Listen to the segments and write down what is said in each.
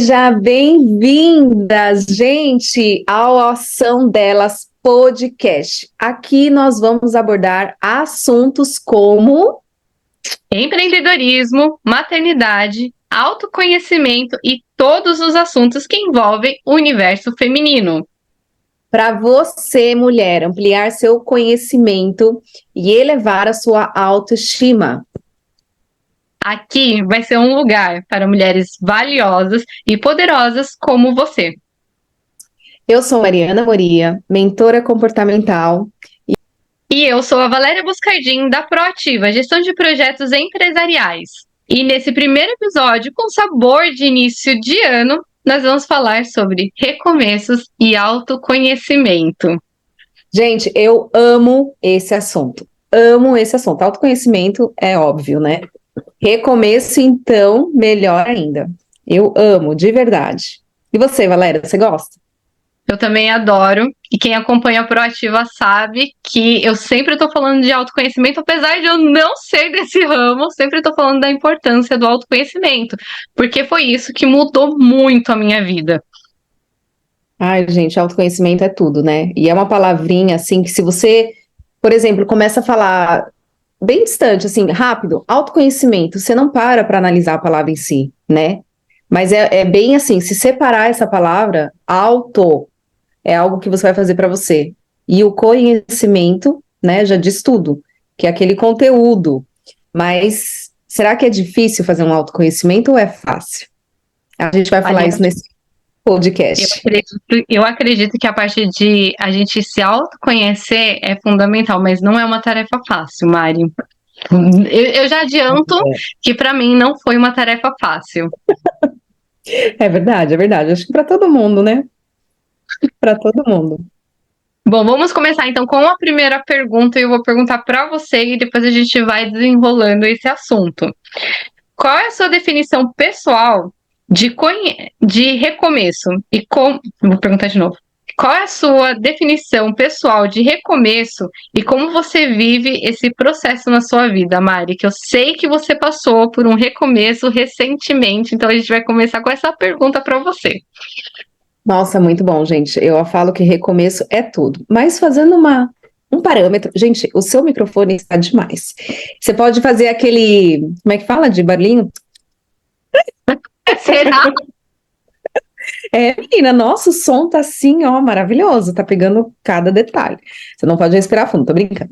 Sejam bem-vindas, gente, ao Ação Delas Podcast. Aqui nós vamos abordar assuntos como empreendedorismo, maternidade, autoconhecimento e todos os assuntos que envolvem o universo feminino. para você, mulher, ampliar seu conhecimento e elevar a sua autoestima. Aqui vai ser um lugar para mulheres valiosas e poderosas como você. Eu sou Mariana Moria, mentora comportamental. E eu sou a Valéria Buscardin, da Proativa, Gestão de Projetos Empresariais. E nesse primeiro episódio, com sabor de início de ano, nós vamos falar sobre recomeços e autoconhecimento. Gente, eu amo esse assunto. Amo esse assunto. Autoconhecimento é óbvio, né? Recomeço, então, melhor ainda. Eu amo, de verdade. E você, Valéria, você gosta? Eu também adoro, e quem acompanha a Proativa sabe que eu sempre estou falando de autoconhecimento, apesar de eu não ser desse ramo, sempre estou falando da importância do autoconhecimento, porque foi isso que mudou muito a minha vida. Ai, gente, autoconhecimento é tudo, né? E é uma palavrinha, assim, que se você, por exemplo, começa a falar bem distante, assim, rápido, autoconhecimento, você não para analisar a palavra em si, né? Mas é bem assim, se separar essa palavra, auto, é algo que você vai fazer para você. E o conhecimento, né, já diz tudo, que é aquele conteúdo. Mas será que é difícil fazer um autoconhecimento ou é fácil? A gente vai falar isso nesse podcast. Eu acredito que a parte de a gente se autoconhecer é fundamental, mas não é uma tarefa fácil, Mari. Eu já adianto que para mim não foi uma tarefa fácil. É verdade, é verdade. Acho que para todo mundo, né? Para todo mundo. Bom, vamos começar então com a primeira pergunta e eu vou perguntar para você e depois a gente vai desenrolando esse assunto. Qual é a sua definição pessoal de recomeço? Vou perguntar de novo. Qual é a sua definição pessoal de recomeço e como você vive esse processo na sua vida, Mari? Que eu sei que você passou por um recomeço recentemente, então a gente vai começar com essa pergunta para você. Nossa, muito bom, gente. Eu falo que recomeço é tudo. Mas fazendo um parâmetro. Gente, o seu microfone está demais. Você pode fazer aquele. Como é que fala de barulhinho? Será? Menina, nossa, o som tá assim, ó, maravilhoso. Tá pegando cada detalhe. Você não pode respirar fundo, tô brincando.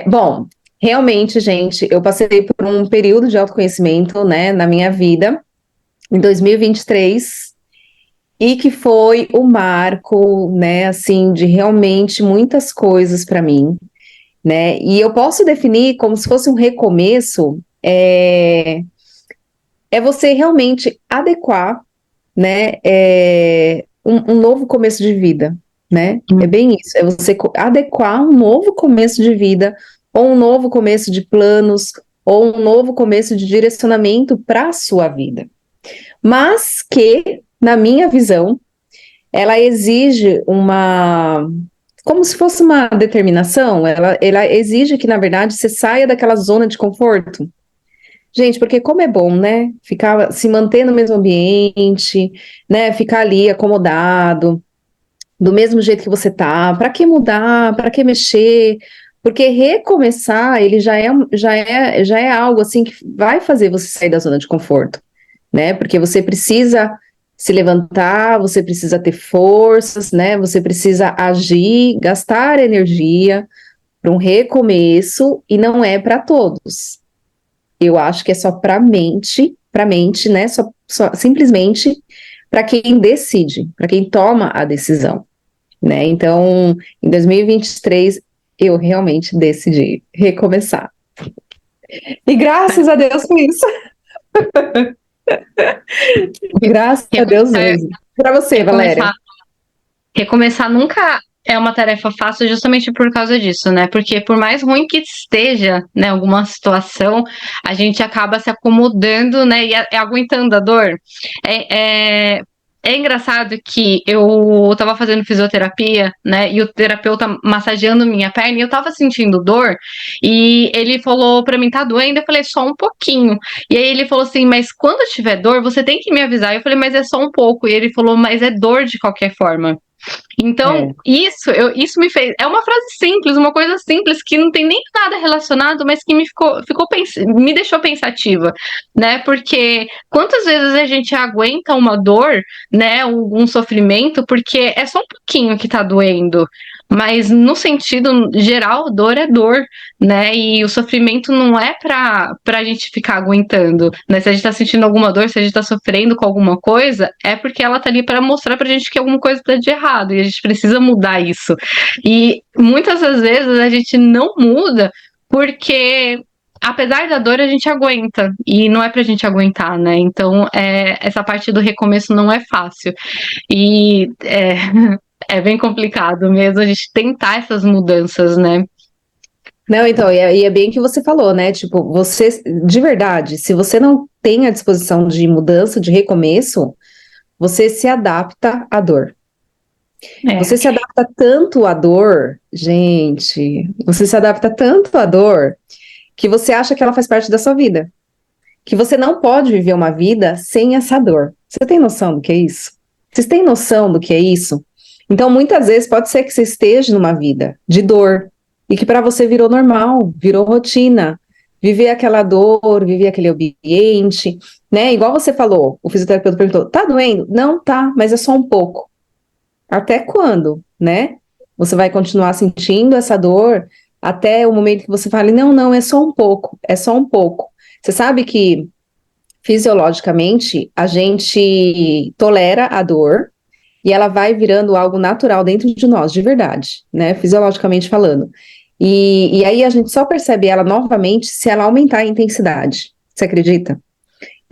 Bom, realmente, gente, eu passei por um período de autoconhecimento, né, na minha vida, em 2023, e que foi o marco, né, assim, de realmente muitas coisas para mim, né, e eu posso definir como se fosse um recomeço, você realmente adequar, né, um novo começo de vida, né, é bem isso, é você adequar um novo começo de vida, ou um novo começo de planos, ou um novo começo de direcionamento para a sua vida. Mas que, na minha visão, ela exige como se fosse uma determinação, ela exige que, na verdade, você saia daquela zona de conforto. Gente, porque como é bom, né? Se manter no mesmo ambiente, né? Ficar ali acomodado, do mesmo jeito que você tá. Para que mudar? Para que mexer? Porque recomeçar, ele já é algo assim que vai fazer você sair da zona de conforto, né? Porque você precisa se levantar, você precisa ter forças, né? Você precisa agir, gastar energia para um recomeço e não é para todos. Eu acho que é só para mente, né? Simplesmente para quem decide, para quem toma a decisão, né? Então, em 2023, eu realmente decidi recomeçar. E graças a Deus por isso. Graças a Deus mesmo. Para você, Valéria. Recomeçar nunca é uma tarefa fácil justamente por causa disso, né? Porque por mais ruim que esteja, né, alguma situação, a gente acaba se acomodando, né, e aguentando a dor. É É engraçado que eu tava fazendo fisioterapia, né? E o terapeuta massageando minha perna e eu tava sentindo dor. E ele falou pra mim, tá doendo? Eu falei, só um pouquinho. E aí ele falou assim, mas quando tiver dor, você tem que me avisar. Eu falei, mas é só um pouco. E ele falou, mas é dor de qualquer forma. Então, É, isso me fez. É uma frase simples, uma coisa simples que não tem nem nada relacionado, mas que me deixou pensativa, né? Porque quantas vezes a gente aguenta uma dor, né? Um sofrimento, porque é só um pouquinho que tá doendo. Mas no sentido geral, dor é dor, né? E o sofrimento não é pra gente ficar aguentando, né? Se a gente tá sentindo alguma dor, se a gente tá sofrendo com alguma coisa, é porque ela tá ali pra mostrar pra gente que alguma coisa tá de errado e a gente precisa mudar isso. E muitas das vezes a gente não muda porque apesar da dor, a gente aguenta. E não é pra gente aguentar, né? Então, essa parte do recomeço não é fácil. E é bem complicado mesmo a gente tentar essas mudanças, né? não, então, e é bem o que você falou, né? Tipo, você, de verdade, se você não tem a disposição de mudança, de recomeço, você se adapta à dor. É, Você se adapta tanto à dor, gente, você se adapta tanto à dor que você acha que ela faz parte da sua vida. Que você não pode viver uma vida sem essa dor. Você tem noção do que é isso? Vocês têm noção do que é isso? Então, muitas vezes pode ser que você esteja numa vida de dor e que para você virou normal, virou rotina, viver aquela dor, viver aquele ambiente, né? Igual você falou, o fisioterapeuta perguntou: tá doendo? Não tá, mas é só um pouco. Até quando, né? Você vai continuar sentindo essa dor até o momento que você fale: não, não, é só um pouco, é só um pouco. Você sabe que fisiologicamente a gente tolera a dor e ela vai virando algo natural dentro de nós, de verdade, né? Fisiologicamente falando. E aí a gente só percebe ela novamente se ela aumentar a intensidade. Você acredita?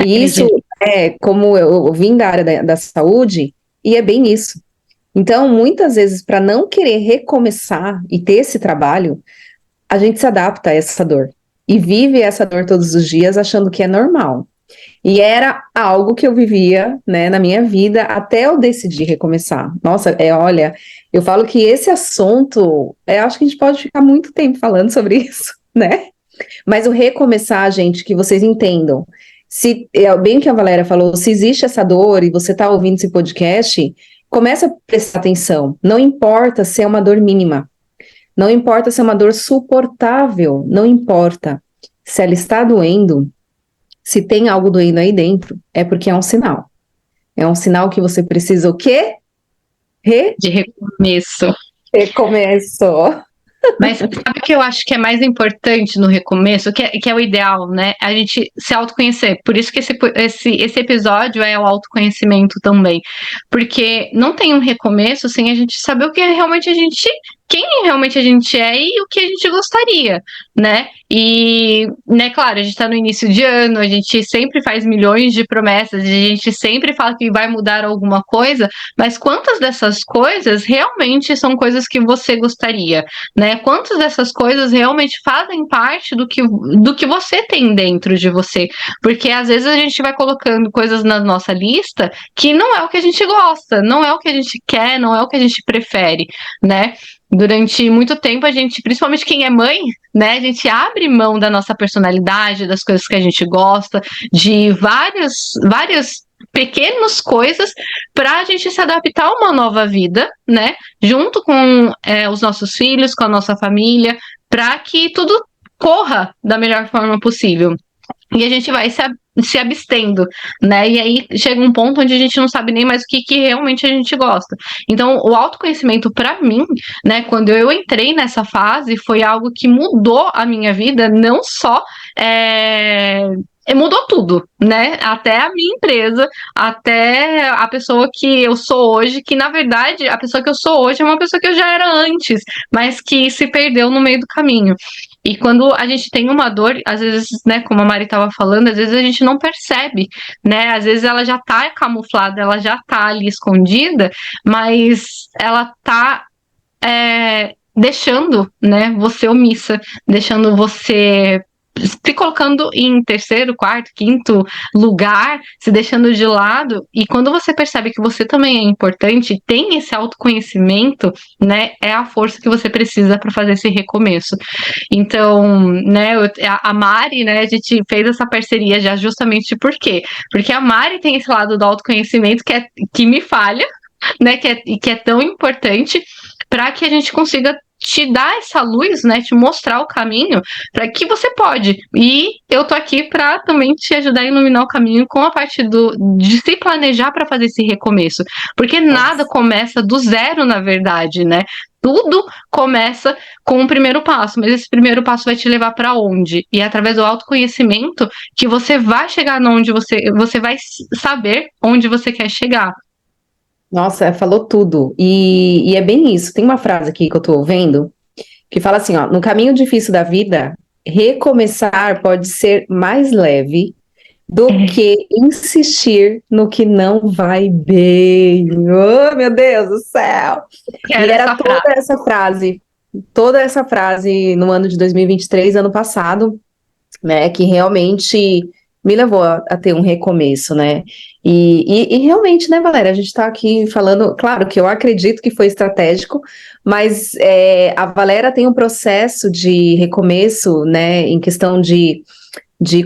E isso acredito. é como eu vim da área da saúde, e é bem isso. Então, muitas vezes, para não querer recomeçar e ter esse trabalho, a gente se adapta a essa dor e vive essa dor todos os dias achando que é normal. E era algo que eu vivia, né, na minha vida até eu decidir recomeçar. Nossa, olha, eu falo que esse assunto, acho que a gente pode ficar muito tempo falando sobre isso, né? Mas o recomeçar, gente, que vocês entendam. Se é bem que a Valéria falou, se existe essa dor e você está ouvindo esse podcast, começa a prestar atenção. Não importa se é uma dor mínima, não importa se é uma dor suportável, não importa se ela está doendo. Se tem algo doendo aí dentro, é porque é um sinal. É um sinal que você precisa o quê? De recomeço. Recomeço. Mas sabe o que eu acho que é mais importante no recomeço, que é o ideal, né? A gente se autoconhecer. Por isso que esse episódio é o autoconhecimento também. Porque não tem um recomeço sem a gente saber o que realmente a gente. Quem realmente a gente é e o que a gente gostaria, né? E, né, claro, a gente tá no início de ano, a gente sempre faz milhões de promessas, a gente sempre fala que vai mudar alguma coisa, mas quantas dessas coisas realmente são coisas que você gostaria? Né? Quantas dessas coisas realmente fazem parte do que você tem dentro de você? Porque às vezes a gente vai colocando coisas na nossa lista que não é o que a gente gosta, não é o que a gente quer, não é o que a gente prefere, né? Durante muito tempo, a gente, principalmente quem é mãe, né, a gente abre mão da nossa personalidade, das coisas que a gente gosta, de várias pequenas coisas para a gente se adaptar a uma nova vida, né? Junto com os nossos filhos, com a nossa família, para que tudo corra da melhor forma possível. E a gente vai se abstendo, né? E aí chega um ponto onde a gente não sabe nem mais o que realmente a gente gosta. Então, o autoconhecimento, para mim, né, quando eu entrei nessa fase, foi algo que mudou a minha vida, não só. Mudou tudo, né? Até a minha empresa, até a pessoa que eu sou hoje, que na verdade a pessoa que eu sou hoje é uma pessoa que eu já era antes, mas que se perdeu no meio do caminho. E quando a gente tem uma dor, às vezes, né, como a Mari estava falando, às vezes a gente não percebe, né? Às vezes ela já tá camuflada, ela já tá ali escondida, mas ela tá deixando, né, você omissa, deixando você se colocando em terceiro, quarto, quinto lugar, se deixando de lado, e quando você percebe que você também é importante, tem esse autoconhecimento, né, é a força que você precisa para fazer esse recomeço. Então, né, a Mari, né, a gente fez essa parceria já justamente por quê? Porque a Mari tem esse lado do autoconhecimento que me falha, né, que é tão importante para que a gente consiga te dar essa luz, né, te mostrar o caminho para que você pode. E eu tô aqui para também te ajudar a iluminar o caminho com a parte de se planejar para fazer esse recomeço, porque nada começa do zero, na verdade, né? Tudo começa com o primeiro passo, mas esse primeiro passo vai te levar para onde? E é através do autoconhecimento que você vai chegar onde você vai saber onde você quer chegar. Nossa, falou tudo. E é bem isso. Tem uma frase aqui que eu tô ouvindo que fala assim, ó, no caminho difícil da vida, recomeçar pode ser mais leve do que insistir no que não vai bem. Oh, meu Deus do céu! Quero E era essa frase. toda essa frase no ano de 2023, ano passado, né, que realmente me levou a ter um recomeço, né? E realmente, né, Valéria, a gente está aqui falando, claro que eu acredito que foi estratégico, mas a Valéria tem um processo de recomeço, né, em questão de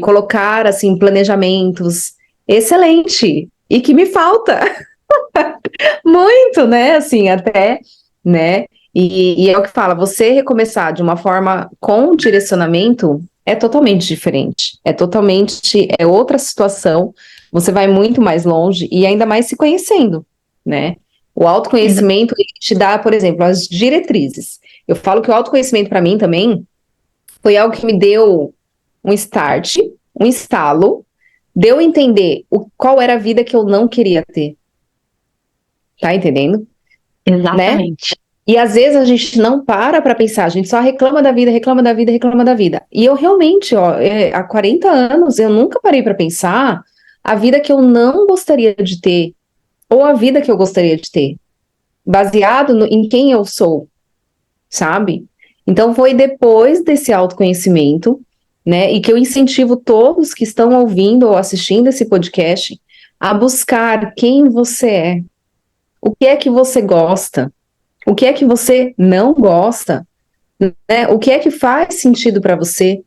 colocar, assim, planejamentos excelente, e que me falta muito, né, assim, até, né, e é o que fala, você recomeçar de uma forma com direcionamento é totalmente diferente, é outra situação, você vai muito mais longe e ainda mais se conhecendo, né? O autoconhecimento ele te dá, por exemplo, as diretrizes. Eu falo que o autoconhecimento para mim também foi algo que me deu um start, um estalo, deu a entender qual era a vida que eu não queria ter. Tá entendendo? Né? Exatamente. E às vezes a gente não para pensar, a gente só reclama da vida, reclama da vida, reclama da vida. E eu realmente, ó, há 40 anos, eu nunca parei para pensar a vida que eu não gostaria de ter, ou a vida que eu gostaria de ter, baseado em quem eu sou, sabe? Então foi depois desse autoconhecimento, né, e que eu incentivo todos que estão ouvindo ou assistindo esse podcast a buscar quem você é, o que é que você gosta, o que é que você não gosta, né? O que é que faz sentido para você,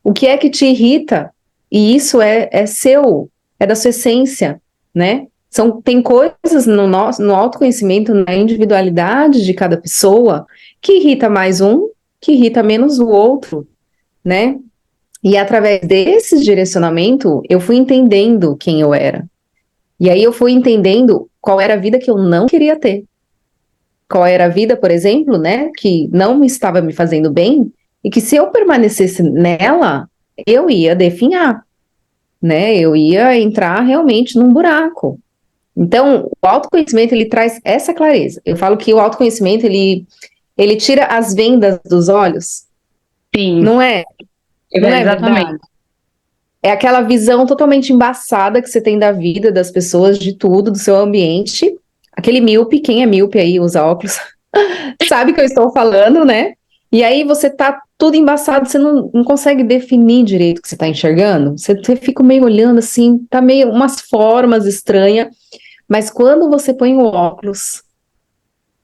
o que é que te irrita, e isso é seu, é da sua essência, né? Tem coisas no autoconhecimento, na individualidade de cada pessoa, que irrita mais um, que irrita menos o outro, né? E através desse direcionamento, eu fui entendendo quem eu era. E aí eu fui entendendo qual era a vida que eu não queria ter. Qual era a vida, por exemplo, né, que não estava me fazendo bem, e que se eu permanecesse nela, eu ia definhar, né? Eu ia entrar realmente num buraco. Então, o autoconhecimento, ele traz essa clareza. Eu falo que o autoconhecimento, ele tira as vendas dos olhos. Sim. Não é? Não é Exatamente. verdade? É aquela visão totalmente embaçada que você tem da vida, das pessoas, de tudo, do seu ambiente. Aquele míope, quem é míope aí, usa óculos, sabe o que eu estou falando, né? E aí você tá tudo embaçado, você não consegue definir direito o que você tá enxergando. Você fica meio olhando assim, tá meio umas formas estranhas, mas quando você põe o óculos,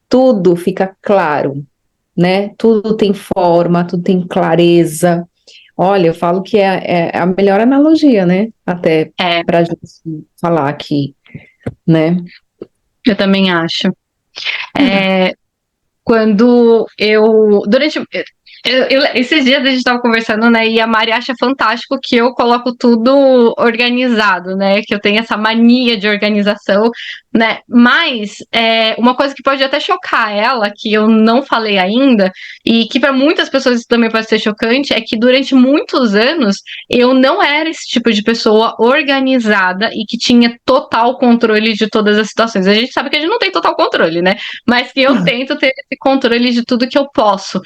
tudo fica claro, né? Tudo tem forma, tudo tem clareza. Olha, eu falo que é a melhor analogia, né? Até pra gente falar aqui, né? Eu também acho. Quando eu. Esses dias a gente estava conversando, né? E a Mari acha fantástico que eu coloco tudo organizado, né? Que eu tenho essa mania de organização, né? Mas uma coisa que pode até chocar ela, que eu não falei ainda, e que para muitas pessoas isso também pode ser chocante, é que durante muitos anos eu não era esse tipo de pessoa organizada e que tinha total controle de todas as situações. A gente sabe que a gente não tem total controle, né? Mas que eu tento ter esse controle de tudo que eu posso.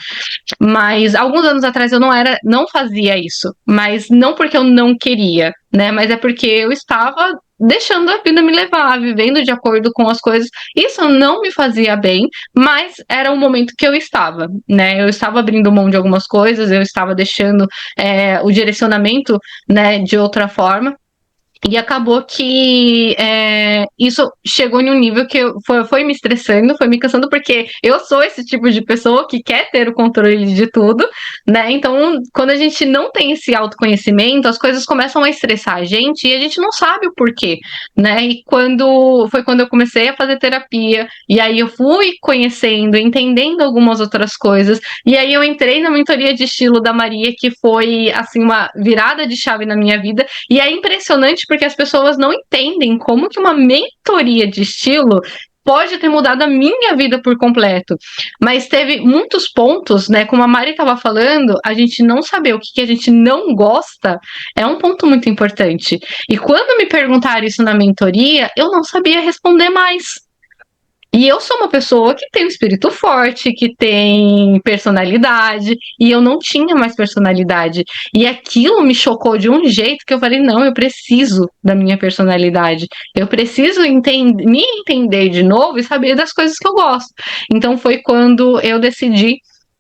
Mas alguns anos atrás eu não fazia isso, mas não porque eu não queria, né? Mas é porque eu estava deixando a vida me levar, vivendo de acordo com as coisas. Isso não me fazia bem, mas era o momento que eu estava, né? Eu estava abrindo mão de algumas coisas, eu estava deixando o direcionamento, né, de outra forma. E acabou que isso chegou em um nível que foi me estressando, foi me cansando, porque eu sou esse tipo de pessoa que quer ter o controle de tudo, né? Então, quando a gente não tem esse autoconhecimento, as coisas começam a estressar a gente e a gente não sabe o porquê, né? E foi quando eu comecei a fazer terapia, e aí eu fui conhecendo, entendendo algumas outras coisas, e aí eu entrei na mentoria de estilo da Maria, que foi, assim, uma virada de chave na minha vida, e é impressionante porque as pessoas não entendem como que uma mentoria de estilo pode ter mudado a minha vida por completo. Mas teve muitos pontos, né? Como a Mari estava falando, a gente não saber o que a gente não gosta é um ponto muito importante. E quando me perguntaram isso na mentoria, eu não sabia responder mais. E eu sou uma pessoa que tem um espírito forte, que tem personalidade, e eu não tinha mais personalidade. E aquilo me chocou de um jeito que eu falei, não, eu preciso da minha personalidade. Eu preciso me entender de novo e saber das coisas que eu gosto. Então foi quando eu decidi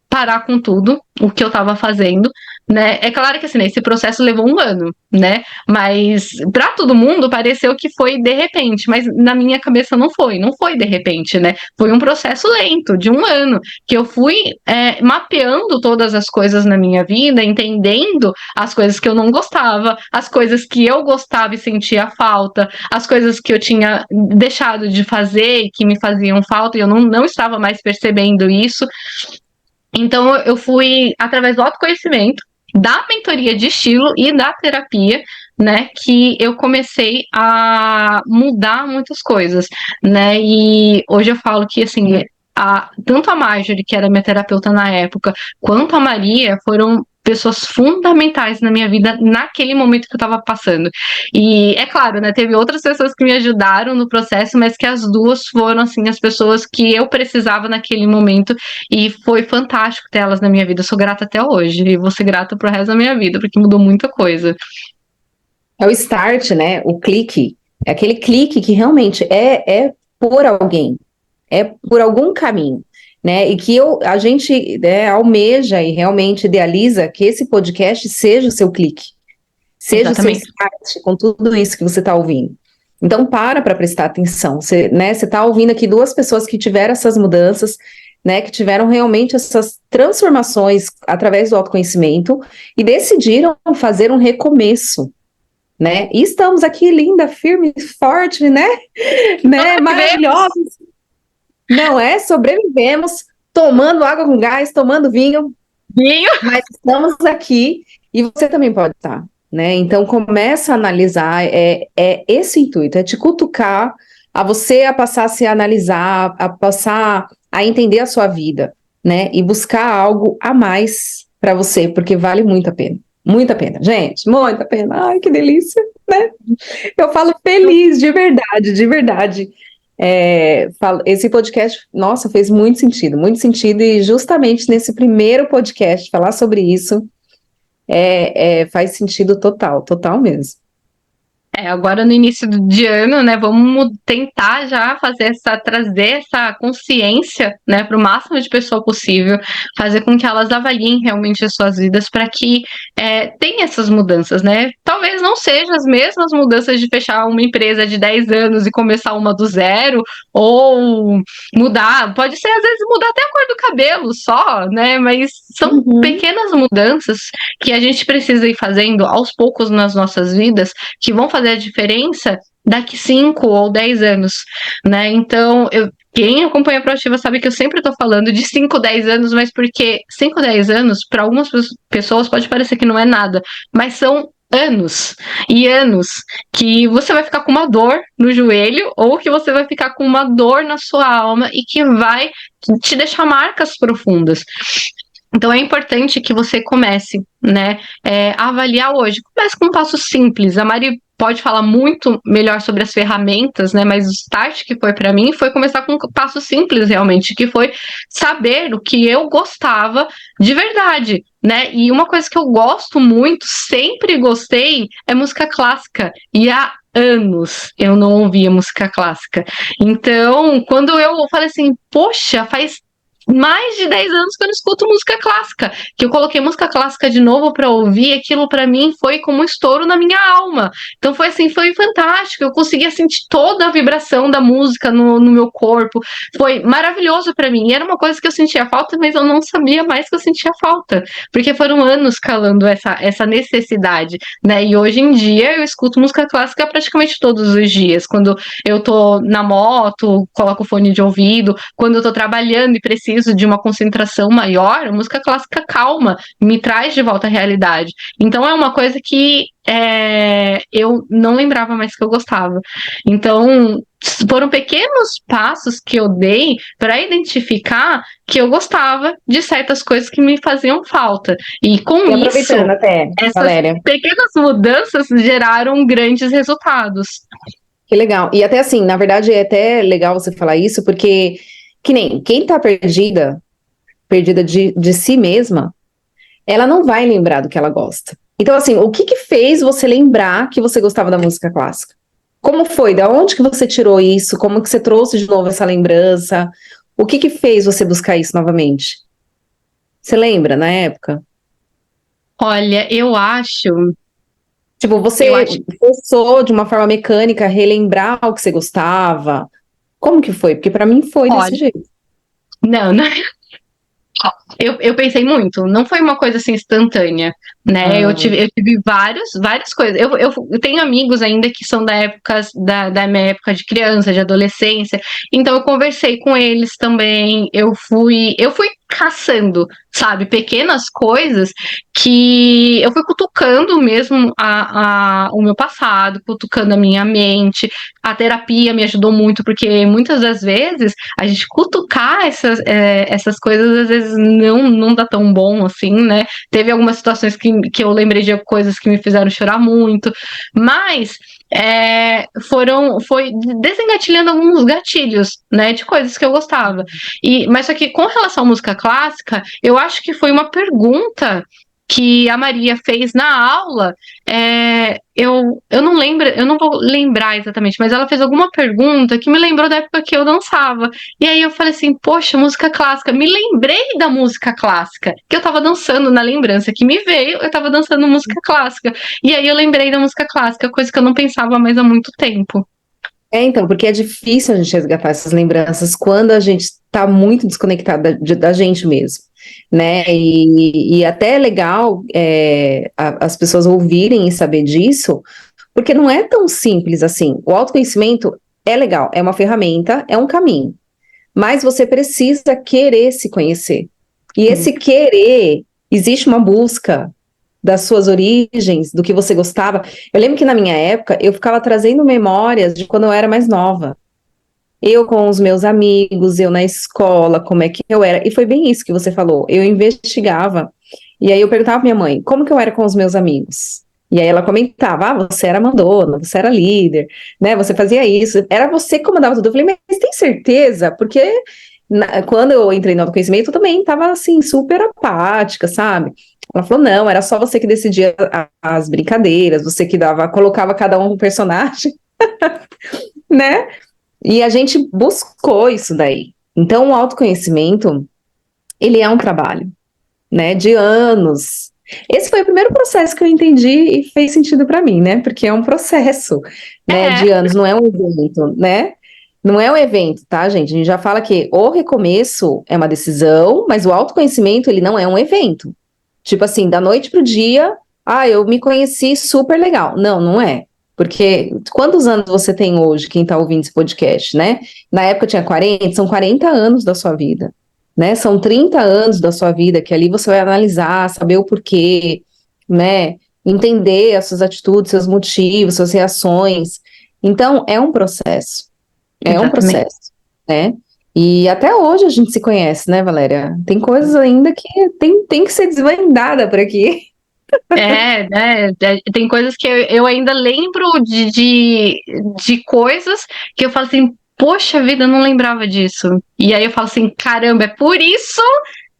parar com tudo o que eu estava fazendo, né? É claro que assim, esse processo levou um ano, né? Mas para todo mundo pareceu que foi de repente, mas na minha cabeça não foi de repente, né? Foi um processo lento de um ano que eu fui mapeando todas as coisas na minha vida, entendendo as coisas que eu não gostava, as coisas que eu gostava e sentia falta, as coisas que eu tinha deixado de fazer e que me faziam falta e eu não estava mais percebendo isso. Então, eu fui, através do autoconhecimento, da mentoria de estilo e da terapia, né, que eu comecei a mudar muitas coisas, né, e hoje eu falo que, assim, tanto a Marjorie, que era minha terapeuta na época, quanto a Maria foram pessoas fundamentais na minha vida naquele momento que eu estava passando. E é claro, né, teve outras pessoas que me ajudaram no processo, mas que as duas foram, assim, as pessoas que eu precisava naquele momento, e foi fantástico ter elas na minha vida. Eu sou grata até hoje, e vou ser grata pro resto da minha vida, porque mudou muita coisa. É o start, né? O clique. É aquele clique que realmente é por alguém, é por algum caminho, né? E que a gente, né, almeja e realmente idealiza que esse podcast seja o seu clique, seja Exatamente. o seu start com tudo isso que você está ouvindo. Então, para prestar atenção. Você está ouvindo aqui duas pessoas que tiveram essas mudanças, né, que tiveram realmente essas transformações através do autoconhecimento e decidiram fazer um recomeço, né? E estamos aqui, linda, firme, forte, né? Maravilhosos. Não é? Sobrevivemos, tomando água com gás, tomando vinho. Mas estamos aqui e você também pode estar, né? Então começa a analisar, é esse o intuito, é te cutucar a você a passar a se analisar, a passar a entender a sua vida, né? E buscar algo a mais para você, porque vale muito a pena. Muita pena, gente, muita pena. Ai, que delícia, né? Eu falo feliz, de verdade, de verdade. Esse podcast, nossa, fez muito sentido, e justamente nesse primeiro podcast, falar sobre isso, faz sentido total mesmo. Agora no início de ano, né, vamos tentar já trazer essa consciência, né, para o máximo de pessoa possível, fazer com que elas avaliem realmente as suas vidas para que tenha essas mudanças, né? Talvez não sejam as mesmas mudanças de fechar uma empresa de 10 anos e começar uma do zero, ou mudar, pode ser às vezes mudar até a cor do cabelo só, né? Mas são pequenas mudanças que a gente precisa ir fazendo aos poucos nas nossas vidas, que vão fazer a diferença daqui 5 ou 10 anos, né? Então, quem acompanha a Proativa sabe que eu sempre tô falando de 5, 10 anos, mas porque 5, 10 anos, para algumas pessoas pode parecer que não é nada, mas são anos e anos que você vai ficar com uma dor no joelho ou que você vai ficar com uma dor na sua alma e que vai te deixar marcas profundas. Então é importante que você comece, né, a avaliar hoje. Comece com um passo simples. A Mari pode falar muito melhor sobre as ferramentas, né, mas o start que foi para mim foi começar com um passo simples realmente, que foi saber o que eu gostava de verdade, né? E uma coisa que eu gosto muito, sempre gostei, é música clássica. E anos eu não ouvia música clássica. Então, quando eu falei assim, poxa, faz mais de 10 anos que eu não escuto música clássica, que eu coloquei música clássica de novo para ouvir, aquilo para mim foi como um estouro na minha alma. Então foi assim, foi fantástico, eu conseguia sentir toda a vibração da música no meu corpo, foi maravilhoso para mim, e era uma coisa que eu sentia falta, mas eu não sabia mais que eu sentia falta, porque foram anos calando essa necessidade, né, e hoje em dia eu escuto música clássica praticamente todos os dias, quando eu tô na moto, coloco fone de ouvido, quando eu tô trabalhando e preciso de uma concentração maior, a música clássica calma, me traz de volta à realidade. Então é uma coisa que eu não lembrava mais que eu gostava. Então foram pequenos passos que eu dei para identificar que eu gostava de certas coisas que me faziam falta. E com E isso, aproveitando até, essas Valéria, pequenas mudanças geraram grandes resultados. que legal. E até assim, na verdade é até legal você falar isso, porque que nem quem tá perdida de si mesma, ela não vai lembrar do que ela gosta. Então, assim, o que que fez você lembrar que você gostava da música clássica? Como foi? Da onde que você tirou isso? Como que você trouxe de novo essa lembrança? O que que fez você buscar isso novamente? Você lembra, na época? Olha, Tipo, eu você acho, forçou de uma forma mecânica a relembrar o que você gostava? Como que foi? Porque pra mim foi desse olha, jeito. não, não. Eu pensei muito, não foi uma coisa assim instantânea, né? Eu Ah, tive, eu tive várias coisas. Eu tenho amigos ainda que são da minha época de criança, de adolescência, então eu conversei com eles também. Eu fui caçando, sabe, pequenas coisas que eu fui cutucando mesmo o meu passado, cutucando a minha mente. A terapia me ajudou muito, porque muitas das vezes a gente cutucar essas coisas às vezes não dá tão bom assim, né? Teve algumas situações que eu lembrei de coisas que me fizeram chorar muito, mas foi desengatilhando alguns gatilhos, né, de coisas que eu gostava. Mas só que com relação à música clássica, eu acho que foi uma pergunta que a Maria fez na aula, eu não lembro, eu não vou lembrar exatamente, mas ela fez alguma pergunta que me lembrou da época que eu dançava. E aí eu falei assim, poxa, música clássica. Me lembrei da música clássica, que eu tava dançando na lembrança que me veio, eu tava dançando música clássica. E aí eu lembrei da música clássica, coisa que eu não pensava mais há muito tempo. então, porque é difícil a gente resgatar essas lembranças quando a gente está muito desconectada da gente mesmo, né? E até é legal as pessoas ouvirem e saber disso, porque não é tão simples assim. O autoconhecimento é legal, é uma ferramenta, é um caminho, mas você precisa querer se conhecer. E esse querer, existe uma busca das suas origens, do que você gostava. Eu lembro que na minha época eu ficava trazendo memórias de quando eu era mais nova. Eu com os meus amigos, eu na escola, como é que eu era. E foi bem isso que você falou. Eu investigava. E aí eu perguntava pra minha mãe, como que eu era com os meus amigos? E aí ela comentava, você era mandona, você era líder, né? Você fazia isso. Era você que comandava tudo. Eu falei, mas tem certeza? Porque quando eu entrei no autoconhecimento, eu também estava assim, super apática, sabe? Ela falou, não, era só você que decidia as brincadeiras, você que colocava cada um um personagem, né? E a gente buscou isso daí. Então, o autoconhecimento, ele é um trabalho, né, de anos. Esse foi o primeiro processo que eu entendi e fez sentido para mim, né? Porque é um processo, né, É, de anos, não é um evento, né? Não é um evento, tá, gente? A gente já fala que o recomeço é uma decisão, mas o autoconhecimento, ele não é um evento. Tipo assim, da noite pro dia, eu me conheci super legal. Não, não é. Porque quantos anos você tem hoje, quem tá ouvindo esse podcast, né? Na época eu tinha 40, são 40 anos da sua vida, né? São 30 anos da sua vida que ali você vai analisar, saber o porquê, né? Entender as suas atitudes, seus motivos, suas reações. Então, é um processo. É um exatamente. processo, né? E até hoje a gente se conhece, né, Valéria? Tem coisas ainda que tem que ser desvendada por aqui. Né? Tem coisas que eu ainda lembro de coisas que eu falo assim, poxa vida, eu não lembrava disso. E aí eu falo assim, caramba, é por isso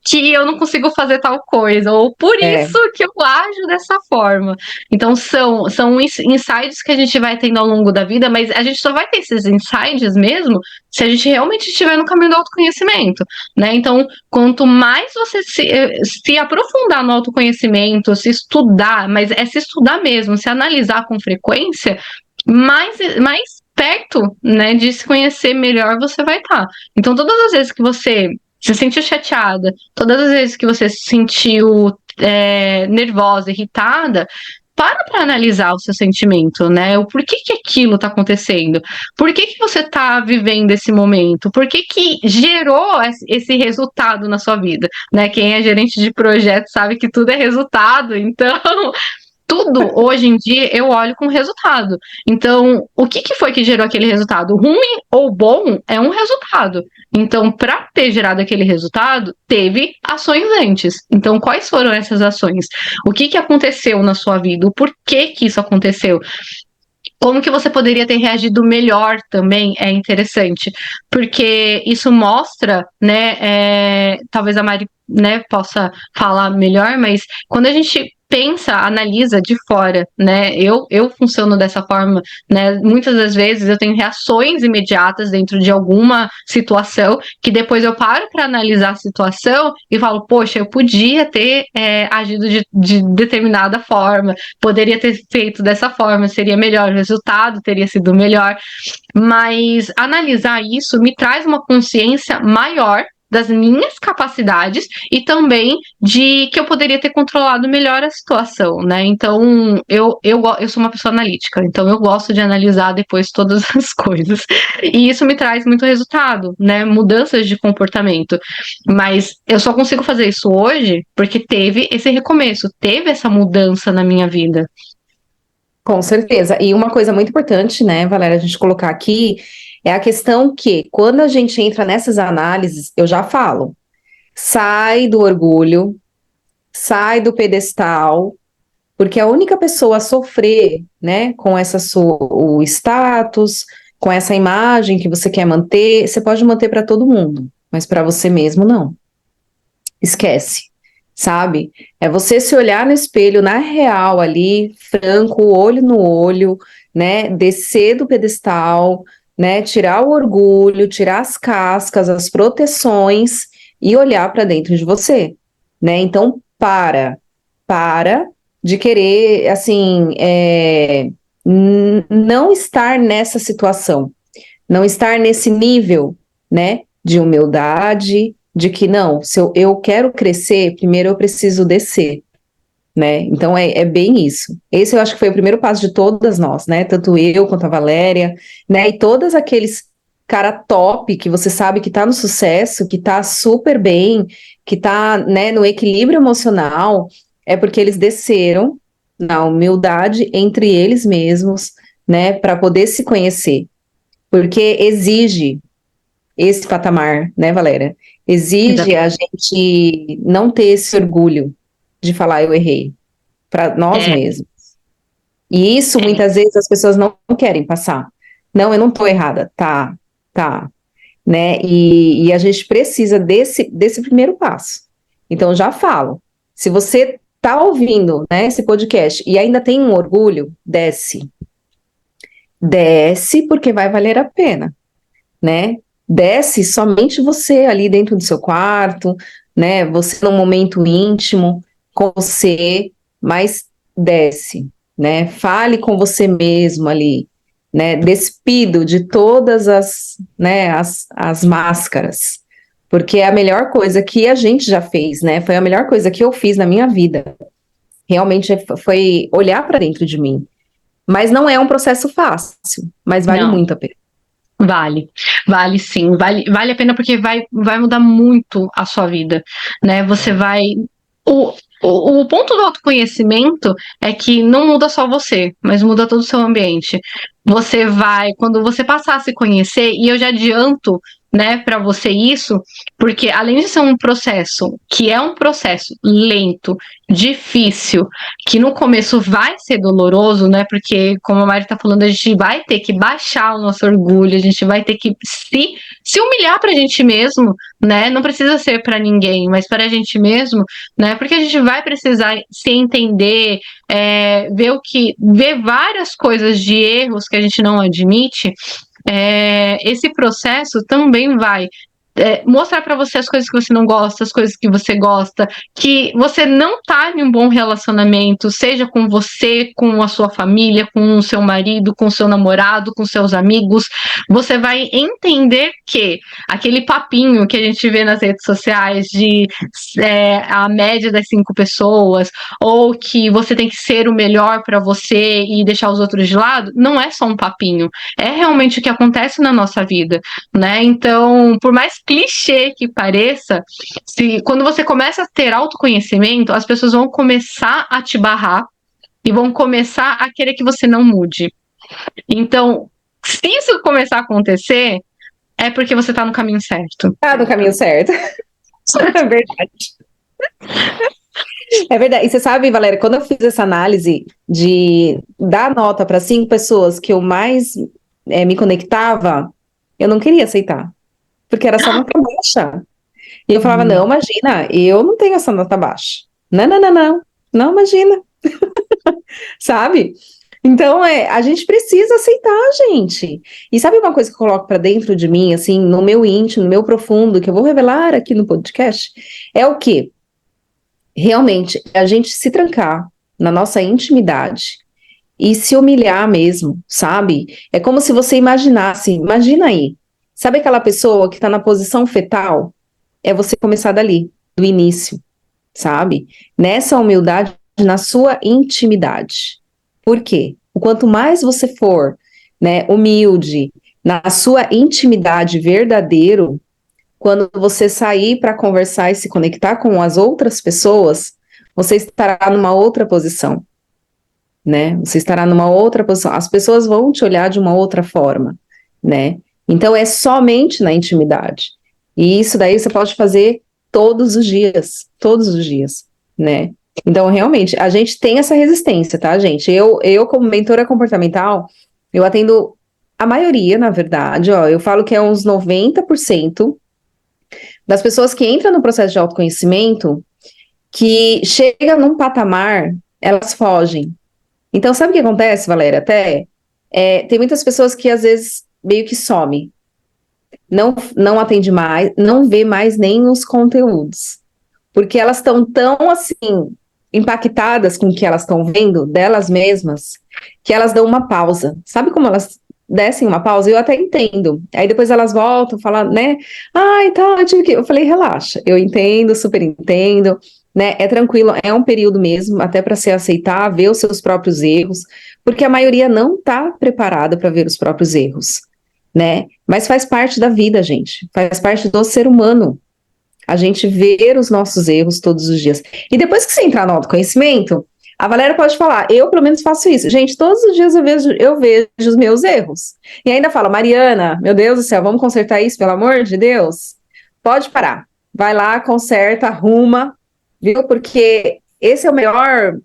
que eu não consigo fazer tal coisa, ou por É, isso que eu ajo dessa forma. Então, são insights que a gente vai tendo ao longo da vida, mas a gente só vai ter esses insights mesmo se a gente realmente estiver no caminho do autoconhecimento, né? Então, quanto mais você se aprofundar no autoconhecimento, se estudar, mas é se estudar mesmo, se analisar com frequência, mais perto, né, de se conhecer melhor você vai estar. Então, todas as vezes que você se sentiu chateada, todas as vezes que você se sentiu nervosa, irritada, para analisar o seu sentimento, né? O porquê que aquilo está acontecendo? Por que você está vivendo esse momento? Por que gerou esse resultado na sua vida? Né? Quem é gerente de projeto sabe que tudo é resultado, então tudo hoje em dia eu olho com resultado. Então, o que foi que gerou aquele resultado? Ruim ou bom é um resultado. Então, para ter gerado aquele resultado, teve ações antes. Então, quais foram essas ações? O que aconteceu na sua vida? O porquê que isso aconteceu? Como que você poderia ter reagido melhor também é interessante, porque isso mostra, né, talvez a Mari, né, possa falar melhor, mas quando a gente pensa, analisa de fora, né, eu funciono dessa forma, né, muitas das vezes eu tenho reações imediatas dentro de alguma situação, que depois eu paro para analisar a situação e falo, poxa, eu podia ter agido de determinada forma, poderia ter feito dessa forma, seria melhor, o resultado teria sido melhor. Mas analisar isso me traz uma consciência maior das minhas capacidades e também de que eu poderia ter controlado melhor a situação, né? Então, eu sou uma pessoa analítica, então eu gosto de analisar depois todas as coisas. E isso me traz muito resultado, né? Mudanças de comportamento. Mas eu só consigo fazer isso hoje porque teve esse recomeço, teve essa mudança na minha vida. com certeza. E uma coisa muito importante, né, Valéria, a gente colocar aqui é a questão que, quando a gente entra nessas análises, eu já falo, sai do orgulho, sai do pedestal, porque a única pessoa a sofrer, né, com o status, com essa imagem que você quer manter, você pode manter para todo mundo, mas para você mesmo não. Esquece, sabe? É você se olhar no espelho na real ali, franco, olho no olho, né? Descer do pedestal, né? Tirar o orgulho, tirar as cascas, as proteções e olhar para dentro de você, né? Então, para de querer, assim, não estar nessa situação, não estar nesse nível, né, de humildade, de que não, se eu quero crescer, primeiro eu preciso descer, né? Então é bem isso. Esse eu acho que foi o primeiro passo de todas nós, né? Tanto eu quanto a Valéria, né? E todos aqueles cara top que você sabe que tá no sucesso, que tá super bem, que tá, né, no equilíbrio emocional, é porque eles desceram na humildade entre eles mesmos, né, para poder se conhecer. Porque exige esse patamar, né, Valéria? Exige a gente não ter esse orgulho de falar eu errei para nós É, mesmos. E isso muitas vezes as pessoas não querem passar. Não, eu não tô errada. Tá, né? E a gente precisa desse primeiro passo. Então, eu já falo, se você tá ouvindo, né, esse podcast e ainda tem um orgulho, desce. Desce porque vai valer a pena, né? Desce somente você ali dentro do seu quarto, né? Você num momento íntimo com você, mas desce, né? Fale com você mesmo ali, né? Despido de todas né, as máscaras, porque é a melhor coisa que a gente já fez, né? Foi a melhor coisa que eu fiz na minha vida. Realmente foi olhar para dentro de mim. Mas não é um processo fácil, mas vale não. muito a pena. Vale sim, vale a pena porque vai mudar muito a sua vida, né? Você vai. o ponto do autoconhecimento é que não muda só você, mas muda todo o seu ambiente. Você vai, quando você passar a se conhecer, e eu já adianto, né, para você isso, porque além de ser um processo, que é um processo lento, difícil, que no começo vai ser doloroso, né, porque como a Mari tá falando, a gente vai ter que baixar o nosso orgulho, a gente vai ter que se humilhar pra gente mesmo, né, não precisa ser para ninguém, mas para a gente mesmo, né, porque a gente vai precisar se entender, ver várias coisas de erros que a gente não admite. Esse processo também vai mostrar para você as coisas que você não gosta, as coisas que você gosta, que você não tá em um bom relacionamento, seja com você, com a sua família, com o seu marido, com o seu namorado, com seus amigos. Você vai entender que aquele papinho que a gente vê nas redes sociais de a média das 5 pessoas, ou que você tem que ser o melhor para você e deixar os outros de lado, não é só um papinho, é realmente o que acontece na nossa vida, né? Então, por mais clichê que pareça, quando você começa a ter autoconhecimento, as pessoas vão começar a te barrar e vão começar a querer que você não mude. Então, se isso começar a acontecer, é porque você tá no caminho certo. Tá no caminho certo. É verdade. É verdade. E você sabe, Valéria, quando eu fiz essa análise de dar nota para 5 pessoas que eu mais me conectava, eu não queria aceitar. Porque era só nota baixa. E eu falava, não, imagina, eu não tenho essa nota baixa. Não, não, não, não. Não, imagina. Sabe? Então, a gente precisa aceitar, gente. E sabe uma coisa que eu coloco para dentro de mim, assim, no meu íntimo, no meu profundo, que eu vou revelar aqui no podcast, é o quê? Realmente, a gente se trancar na nossa intimidade e se humilhar mesmo, sabe? É como se você imaginasse, imagina aí, sabe aquela pessoa que está na posição fetal? É você começar dali, do início, sabe? Nessa humildade, na sua intimidade. Por quê? O quanto mais você for, né, humilde, na sua intimidade verdadeiro, quando você sair para conversar e se conectar com as outras pessoas, você estará numa outra posição, né? Você estará numa outra posição. As pessoas vão te olhar de uma outra forma, né? Então é somente na intimidade. E isso daí você pode fazer todos os dias, né? Então, realmente, a gente tem essa resistência, tá, gente? Eu como mentora comportamental, eu atendo a maioria, na verdade, ó, eu falo que é uns 90% das pessoas que entram no processo de autoconhecimento, que chega num patamar, elas fogem. Então, sabe o que acontece, Valéria? Tem muitas pessoas que às vezes meio que some, não atende mais, não vê mais nem os conteúdos, porque elas estão tão assim impactadas com o que elas estão vendo delas mesmas, que elas dão uma pausa. Sabe como elas dessem uma pausa? Eu até entendo. Aí depois elas voltam, falam, né? Ah, então eu tive que. Eu falei, relaxa, eu entendo, super entendo, né? É tranquilo, é um período mesmo, até para se aceitar, ver os seus próprios erros, porque a maioria não está preparada para ver os próprios erros, né? Mas faz parte da vida, gente, faz parte do ser humano. A gente ver os nossos erros todos os dias. E depois que você entrar no autoconhecimento, a Valéria pode falar, eu pelo menos faço isso. Gente, todos os dias eu vejo os meus erros. E ainda fala, Mariana, meu Deus do céu, vamos consertar isso, pelo amor de Deus? Pode parar. Vai lá, conserta, arruma, viu? Porque esse é o melhor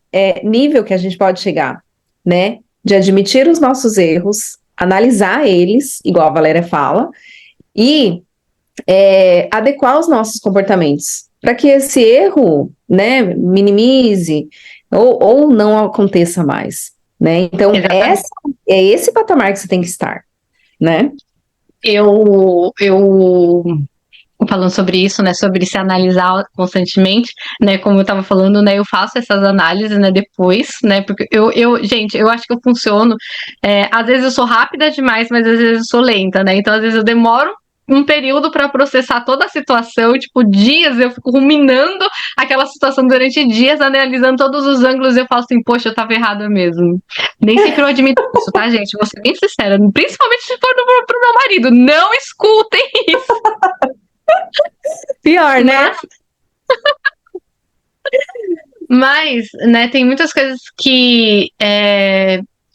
nível que a gente pode chegar, né? De admitir os nossos erros, analisar eles, igual a Valéria fala, e adequar os nossos comportamentos para que esse erro, né, minimize ou não aconteça mais, né? Então, é esse patamar que você tem que estar, né? Eu falando sobre isso, né, sobre se analisar constantemente, né, como eu tava falando, né, eu faço essas análises, né, depois, né, porque gente, eu acho que eu funciono, às vezes eu sou rápida demais, mas às vezes eu sou lenta, né, então às vezes eu demoro um período para processar toda a situação, tipo, dias eu fico ruminando aquela situação durante dias, analisando todos os ângulos, e eu falo assim, poxa, eu tava errada mesmo. Nem sempre eu admito isso, tá, gente? Vou ser bem sincera, principalmente se for pro meu marido, não escutem isso. Pior, né? Mas, né, tem muitas coisas que...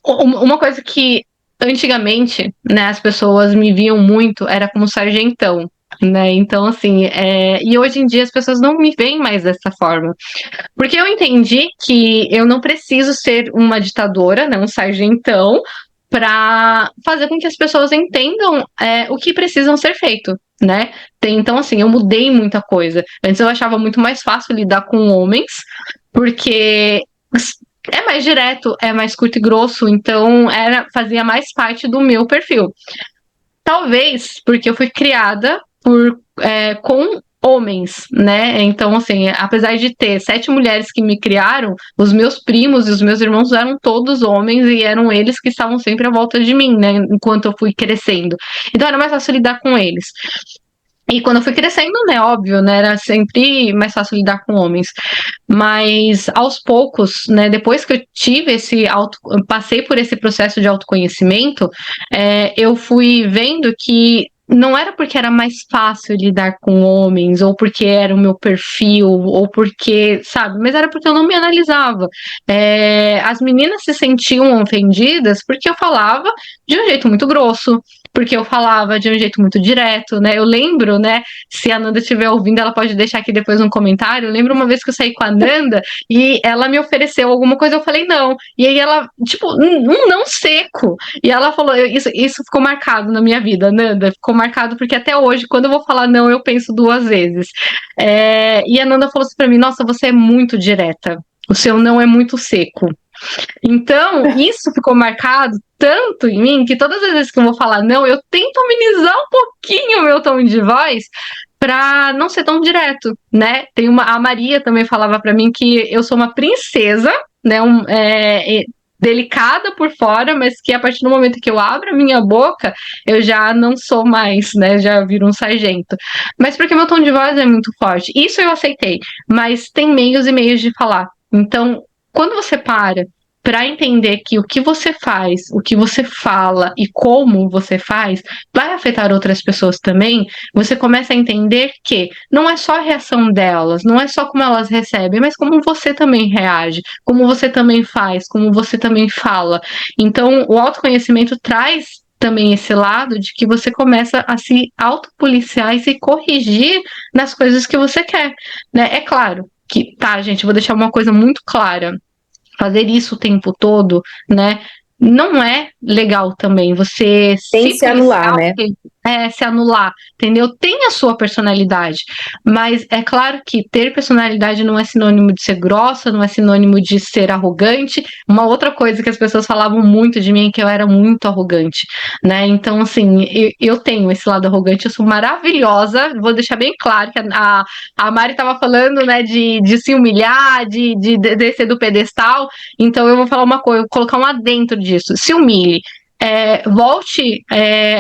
uma coisa que antigamente, né, as pessoas me viam muito era como sargentão, né? Então, assim, e hoje em dia as pessoas não me veem mais dessa forma. Porque eu entendi que eu não preciso ser uma ditadora, né, um sargentão, para fazer com que as pessoas entendam o que precisam ser feito, né? Então, assim, eu mudei muita coisa. Antes eu achava muito mais fácil lidar com homens, porque é mais direto, é mais curto e grosso, então fazia mais parte do meu perfil. Talvez porque eu fui criada com homens, né? Então, assim, apesar de ter 7 mulheres que me criaram, os meus primos e os meus irmãos eram todos homens e eram eles que estavam sempre à volta de mim, né? Enquanto eu fui crescendo. Então era mais fácil lidar com eles. E quando eu fui crescendo, né, óbvio, né, era sempre mais fácil lidar com homens. Mas aos poucos, né, depois que eu tive passei por esse processo de autoconhecimento, eu fui vendo que não era porque era mais fácil lidar com homens, ou porque era o meu perfil, ou porque, sabe, mas era porque eu não me analisava. As meninas se sentiam ofendidas porque eu falava de um jeito muito grosso, porque eu falava de um jeito muito direto, né? Eu lembro, né? Se a Nanda estiver ouvindo, ela pode deixar aqui depois um comentário. Eu lembro uma vez que eu saí com a Nanda e ela me ofereceu alguma coisa, eu falei não. E aí ela, tipo, um não seco. E ela falou, isso ficou marcado na minha vida, Nanda. Ficou marcado porque até hoje, quando eu vou falar não, eu penso 2 vezes. E a Nanda falou assim pra mim, nossa, você é muito direta. O seu não é muito seco. Então, isso ficou marcado tanto em mim que todas as vezes que eu vou falar não, eu tento amenizar um pouquinho o meu tom de voz para não ser tão direto, né? A Maria também falava para mim que eu sou uma princesa, né? Delicada por fora, mas que a partir do momento que eu abro a minha boca, eu já não sou mais, né? Já viro um sargento. Mas porque meu tom de voz é muito forte. Isso eu aceitei, mas tem meios e meios de falar. Então, quando você para entender que o que você faz, o que você fala e como você faz vai afetar outras pessoas também, você começa a entender que não é só a reação delas, não é só como elas recebem, mas como você também reage, como você também faz, como você também fala. Então, o autoconhecimento traz também esse lado de que você começa a se autopoliciar e se corrigir nas coisas que você quer, né? É claro que, tá, gente, vou deixar uma coisa muito clara. Fazer isso o tempo todo, né? Não é legal também. Você Tem que se anular, né? se anular, entendeu? Tem a sua personalidade, mas é claro que ter personalidade não é sinônimo de ser grossa, não é sinônimo de ser arrogante. Uma outra coisa que as pessoas falavam muito de mim é que eu era muito arrogante, né? Então, assim, eu tenho esse lado arrogante, eu sou maravilhosa. Vou deixar bem claro que a Mari estava falando, né, de se humilhar, de descer do pedestal. Então, eu vou falar uma coisa, vou colocar um adentro disso. Se humilhe. Volte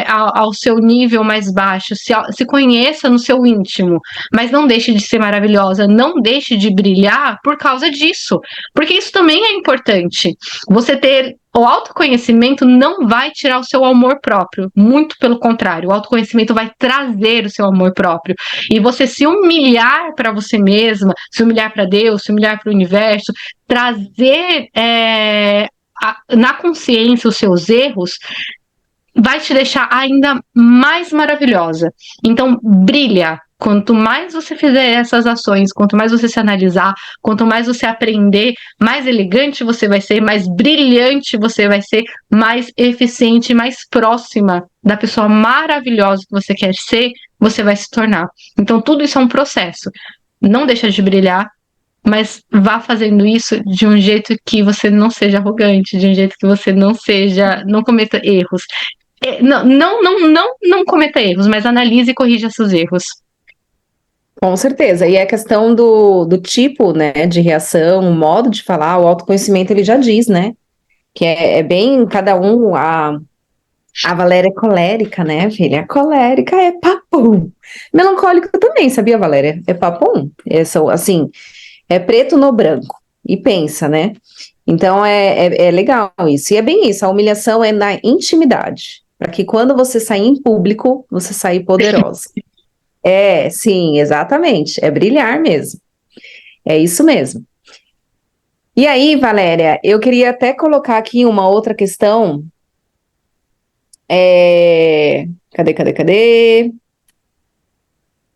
ao seu nível mais baixo, se conheça no seu íntimo, mas não deixe de ser maravilhosa, não deixe de brilhar por causa disso, porque isso também é importante. Você ter o autoconhecimento não vai tirar o seu amor próprio, muito pelo contrário, o autoconhecimento vai trazer o seu amor próprio, e você se humilhar para você mesma, se humilhar para Deus, se humilhar para o universo, trazer na consciência os seus erros, vai te deixar ainda mais maravilhosa. Então, brilha. Quanto mais você fizer essas ações, quanto mais você se analisar, quanto mais você aprender, mais elegante você vai ser, mais brilhante você vai ser, mais eficiente, mais próxima da pessoa maravilhosa que você quer ser, você vai se tornar. Então, tudo isso é um processo. Não deixa de brilhar, mas vá fazendo isso de um jeito que você não seja arrogante, de um jeito que você não cometa erros. Não cometa erros, mas analise e corrija seus erros. Com certeza. E a questão do tipo, né, de reação, o modo de falar, o autoconhecimento, ele já diz, né? Que é bem cada um. A Valéria é colérica, né, filha? A colérica é papum. Melancólico também, sabia, Valéria? É papum. Assim, é preto no branco. E pensa, né? Então é legal isso. E é bem isso, a humilhação é na intimidade. Para que quando você sair em público, você sair poderosa. Sim, exatamente. É brilhar mesmo. É isso mesmo. E aí, Valéria, eu queria até colocar aqui uma outra questão. Cadê?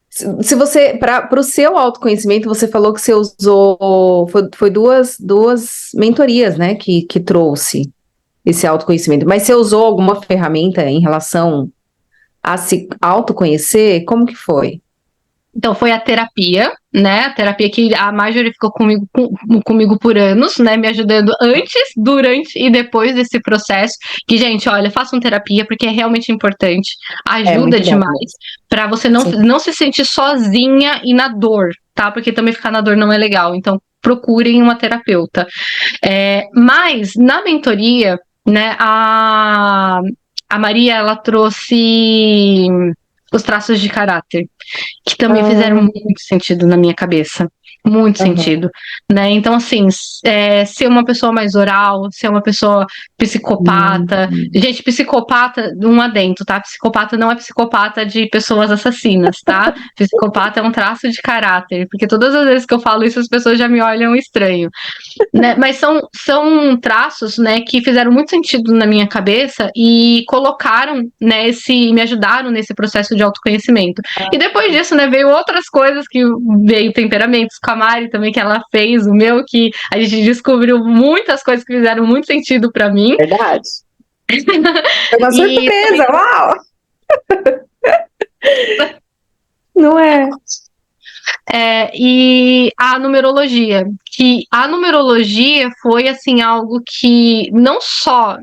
Se você, para o seu autoconhecimento, você falou que você usou, foi duas mentorias, né, que trouxe esse autoconhecimento. Mas você usou alguma ferramenta em relação a se autoconhecer? Como que foi? Então, foi a terapia, né? A terapia que a Marjorie ficou comigo por anos, né? Me ajudando antes, durante e depois desse processo. Que, gente, olha, façam terapia porque é realmente importante. É Ajuda muito bom demais mesmo. para você Sim. não se sentir sozinha e na dor, tá? Porque também ficar na dor não é legal. Então, procurem uma terapeuta. Mas, na mentoria, né, a Maria, ela trouxe os traços de caráter, que também fizeram Ah, muito sentido na minha cabeça. Muito aham. sentido, né? Então, assim, ser uma pessoa mais oral, ser uma pessoa psicopata. Hum. Gente, psicopata, um adendo, tá? Psicopata não é psicopata de pessoas assassinas, tá? Psicopata é um traço de caráter, porque todas as vezes que eu falo isso, as pessoas já me olham estranho, né? Mas são traços, né, que fizeram muito sentido na minha cabeça e colocaram, né, me ajudaram nesse processo de autoconhecimento. E depois disso, né, veio outras coisas, que veio temperamentos com a Mari também, que ela fez, o meu, que a gente descobriu muitas coisas que fizeram muito sentido para mim. Verdade. Foi uma E surpresa, uau! Não é? E a numerologia, que a numerologia foi assim algo que não só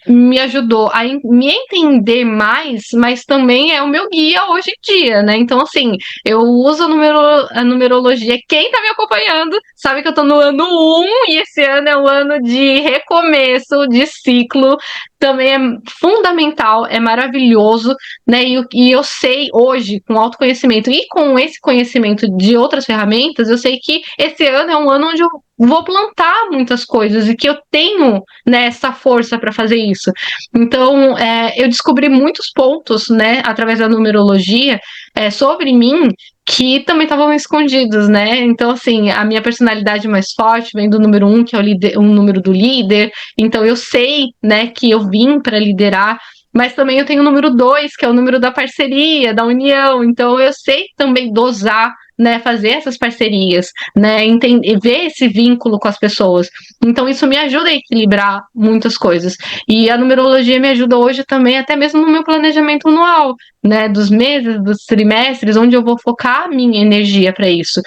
me ajudou a me entender mais, mas também é o meu guia hoje em dia, né? Então, assim, eu uso a numerologia. Quem tá me acompanhando sabe que eu tô no ano 1 e esse ano é o ano de recomeço, de ciclo. Também é fundamental, é maravilhoso, né? E eu sei hoje, com autoconhecimento e com esse conhecimento de outras ferramentas, eu sei que esse ano é um ano onde eu vou plantar muitas coisas e que eu tenho, né, essa força para fazer isso. Então, eu descobri muitos pontos, né, através da numerologia, sobre mim, que também estavam escondidos, né? Então, assim, a minha personalidade mais forte vem do número 1, que é o número do líder. Então, eu sei, né, que eu vim para liderar, mas também eu tenho o número 2, que é o número da parceria, da união. Então, eu sei também dosar, né, fazer essas parcerias, né, entender, ver esse vínculo com as pessoas. Então, isso me ajuda a equilibrar muitas coisas. E a numerologia me ajuda hoje também, até mesmo no meu planejamento anual, né, dos meses, dos trimestres, onde eu vou focar a minha energia para isso.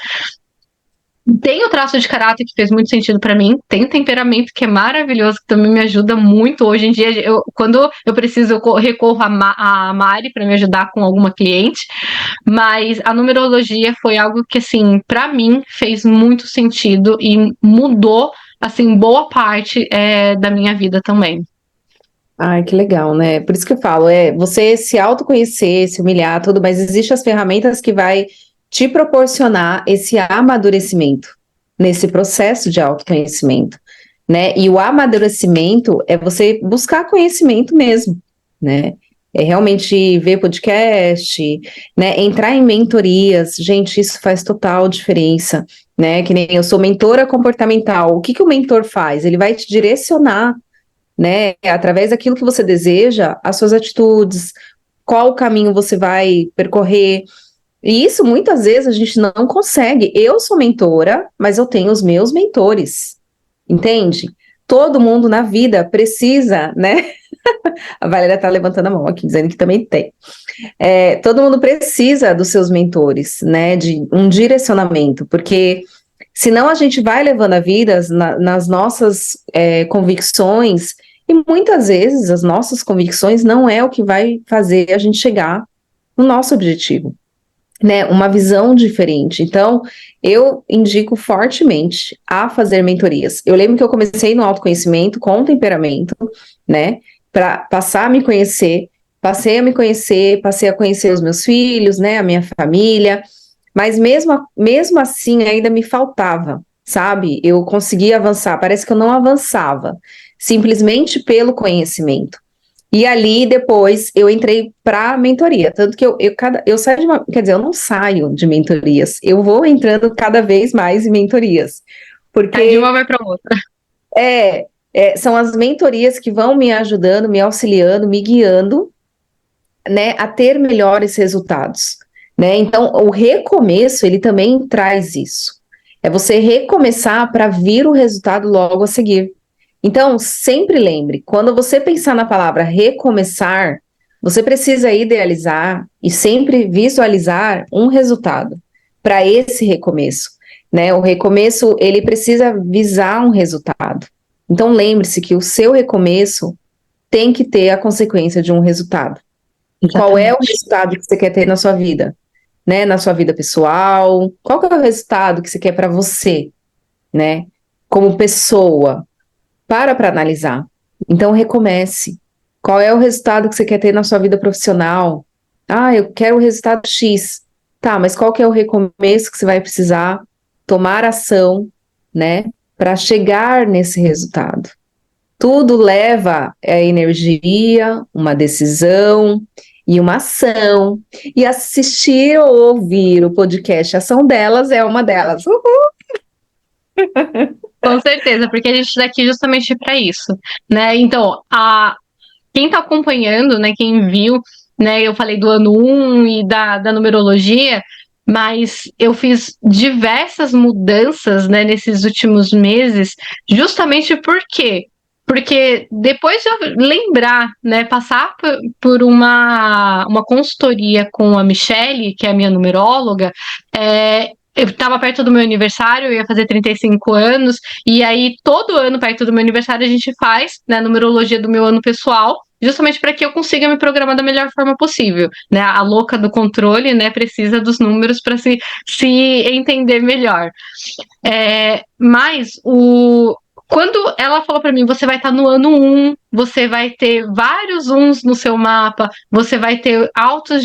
Tem o traço de caráter que fez muito sentido para mim, tem o temperamento que é maravilhoso, que também me ajuda muito. Hoje em dia, quando eu preciso, eu recorro a Mari para me ajudar com alguma cliente, mas a numerologia foi algo que, assim, para mim fez muito sentido e mudou, assim, boa parte da minha vida também. Ai, que legal, né? Por isso que eu falo, você se autoconhecer, se humilhar, tudo, mas existem as ferramentas que vai te proporcionar esse amadurecimento nesse processo de autoconhecimento, né? E o amadurecimento é você buscar conhecimento mesmo, né? É realmente ver podcast, né? Entrar em mentorias, gente, isso faz total diferença, né? Que nem eu sou mentora comportamental. O que que o mentor faz? Ele vai te direcionar, né, através daquilo que você deseja, as suas atitudes, qual caminho você vai percorrer. E isso muitas vezes a gente não consegue. Eu sou mentora, mas eu tenho os meus mentores, entende? Todo mundo na vida precisa, né? A Valéria tá levantando a mão aqui, dizendo que também tem. Todo mundo precisa dos seus mentores, né? De um direcionamento, porque senão a gente vai levando a vida nas nossas convicções, e muitas vezes as nossas convicções não é o que vai fazer a gente chegar no nosso objetivo, né? Uma visão diferente. Então, eu indico fortemente a fazer mentorias. Eu lembro que eu comecei no autoconhecimento com temperamento, né? Para passar a me conhecer, passei a conhecer os meus filhos, né? A minha família. Mas mesmo assim ainda me faltava, sabe? Eu conseguia avançar, parece que eu não avançava, simplesmente pelo conhecimento. E ali depois eu entrei para mentoria, tanto que eu saio quer dizer, eu não saio de mentorias, eu vou entrando cada vez mais em mentorias, Aí de Porque uma vai para outra. são as mentorias que vão me ajudando, me auxiliando, me guiando, né, a ter melhores resultados, né? Então, o recomeço, ele também traz isso. É você recomeçar para vir o resultado logo a seguir. Então, sempre lembre, quando você pensar na palavra recomeçar, você precisa idealizar e sempre visualizar um resultado para esse recomeço, né? O recomeço, ele precisa visar um resultado. Então, lembre-se que o seu recomeço tem que ter a consequência de um resultado. Qual é o Exatamente. resultado que você quer ter na sua vida, né? Na sua vida pessoal? Qual que é o resultado que você quer para você, né? Como pessoa? Para analisar. Então, recomece. Qual é o resultado que você quer ter na sua vida profissional? Ah, eu quero o resultado X. Tá, mas qual que é o recomeço que você vai precisar tomar ação, né? Para chegar nesse resultado? Tudo leva a energia, uma decisão e uma ação. E assistir ou ouvir o podcast Ação Delas é uma delas. Com certeza, porque a gente está aqui justamente para isso, né? Então, quem está acompanhando, né, quem viu, né, eu falei do ano 1 e da numerologia, mas eu fiz diversas mudanças, né, nesses últimos meses, justamente por quê? Porque depois de eu lembrar, né, passar por uma consultoria com a Michelle, que é a minha numeróloga, eu estava perto do meu aniversário, eu ia fazer 35 anos, e aí todo ano, perto do meu aniversário, a gente faz, né, a numerologia do meu ano pessoal, justamente para que eu consiga me programar da melhor forma possível, né? A louca do controle, né, precisa dos números para se entender melhor. Mas quando ela falou para mim, você vai estar no ano 1, você vai ter vários uns no seu mapa, você vai ter altos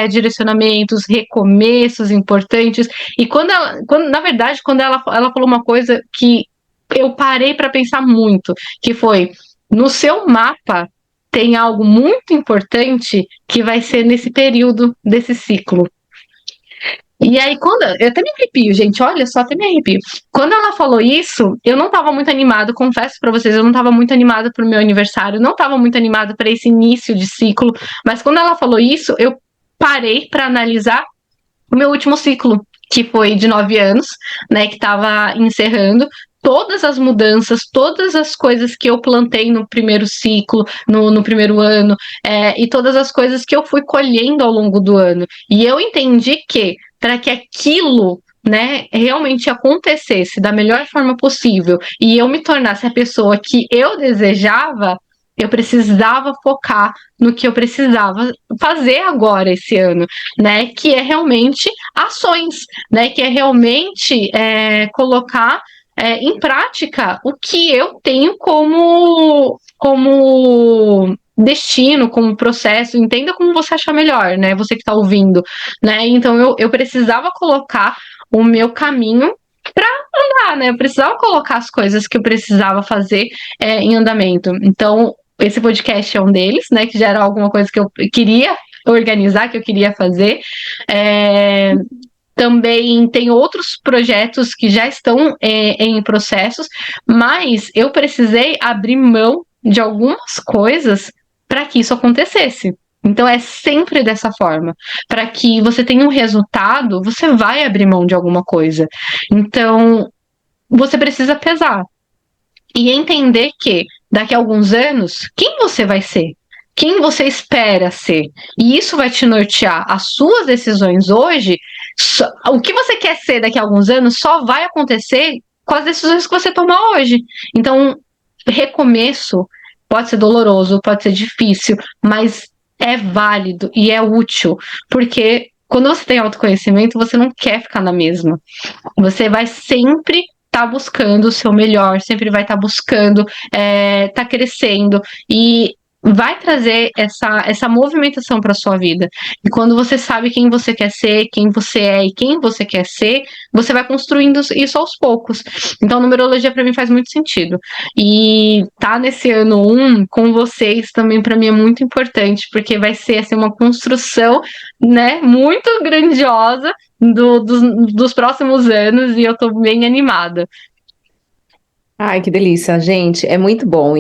direcionamentos, recomeços importantes. E na verdade, quando ela falou uma coisa que eu parei para pensar muito, que foi: no seu mapa tem algo muito importante que vai ser nesse período desse ciclo. E aí, eu até me arrepio, gente, olha só, até me arrepio. Quando ela falou isso, eu não tava muito animado, confesso pra vocês, eu não tava muito animado pro meu aniversário, não tava muito animado para esse início de ciclo, mas quando ela falou isso, eu parei para analisar o meu último ciclo, que foi de 9 anos, né, que tava encerrando. Todas as mudanças, todas as coisas que eu plantei no primeiro ciclo, no primeiro ano, e todas as coisas que eu fui colhendo ao longo do ano. E eu entendi que, para que aquilo, né, realmente acontecesse da melhor forma possível e eu me tornasse a pessoa que eu desejava, eu precisava focar no que eu precisava fazer agora esse ano, né? Que é realmente ações, né? Que é realmente colocar em prática o que eu tenho como destino, como processo, entenda como você achar melhor, né? Você que está ouvindo, né? Então eu precisava colocar o meu caminho para andar, né? Eu precisava colocar as coisas que eu precisava fazer em andamento. Então, esse podcast é um deles, né? Que já era alguma coisa que eu queria organizar, que eu queria fazer. Também tem outros projetos que já estão em processos, mas eu precisei abrir mão de algumas coisas para que isso acontecesse. Então é sempre dessa forma. Para que você tenha um resultado, você vai abrir mão de alguma coisa. Então você precisa pesar e entender que daqui a alguns anos, quem você vai ser? Quem você espera ser? E isso vai te nortear. As suas decisões hoje, o que você quer ser daqui a alguns anos só vai acontecer com as decisões que você tomar hoje. Então, recomeço pode ser doloroso, pode ser difícil, mas é válido e é útil, porque quando você tem autoconhecimento, você não quer ficar na mesma. Você vai sempre estar buscando o seu melhor, sempre vai estar buscando estar crescendo e vai trazer essa movimentação para sua vida. E quando você sabe quem você quer ser, quem você é e quem você quer ser, você vai construindo isso aos poucos. Então, numerologia para mim faz muito sentido. E tá nesse ano 1 com vocês também para mim é muito importante, porque vai ser assim, uma construção, né, muito grandiosa dos próximos anos e eu tô bem animada. Ai, que delícia, gente, é muito bom.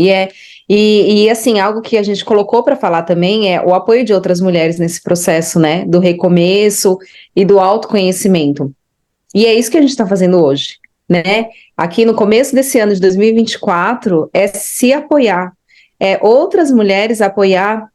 Assim, algo que a gente colocou para falar também é o apoio de outras mulheres nesse processo, né, do recomeço e do autoconhecimento. E é isso que a gente está fazendo hoje, né? Aqui no começo desse ano de 2024, é se apoiar, é outras mulheres apoiar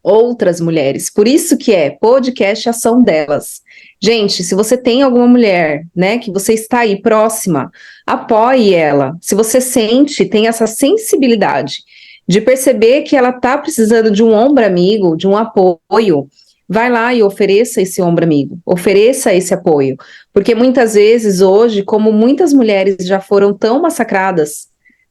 outras mulheres. Por isso que é podcast Ação Delas. Gente, se você tem alguma mulher, né, que você está aí próxima, apoie ela. Se você sente, tem essa sensibilidade de perceber que ela está precisando de um ombro amigo, de um apoio, vai lá e ofereça esse ombro amigo, ofereça esse apoio. Porque muitas vezes hoje, como muitas mulheres já foram tão massacradas,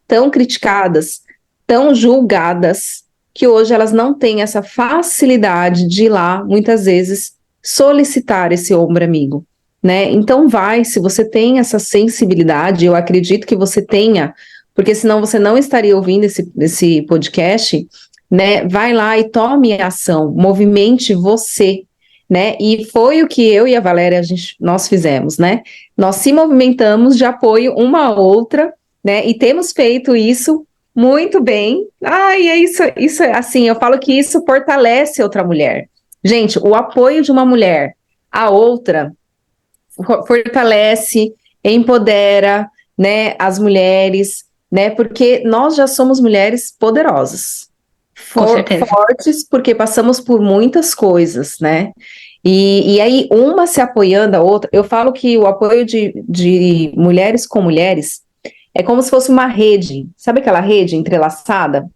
tão criticadas, tão julgadas, que hoje elas não têm essa facilidade de ir lá, muitas vezes, solicitar esse ombro amigo, né? Então vai, se você tem essa sensibilidade, eu acredito que você tenha, porque senão você não estaria ouvindo esse podcast, né? Vai lá e tome ação, movimente você, né? E foi o que eu e a Valéria, nós fizemos, né? Nós se movimentamos de apoio uma à outra, né? E temos feito isso muito bem. Ai, isso é assim, eu falo que isso fortalece outra mulher. Gente, o apoio de uma mulher à outra fortalece, empodera, né, as mulheres, né? Porque nós já somos mulheres poderosas, Com certeza. fortes, porque passamos por muitas coisas, né? E aí, uma se apoiando a outra, eu falo que o apoio de mulheres com mulheres é como se fosse uma rede, sabe aquela rede entrelaçada?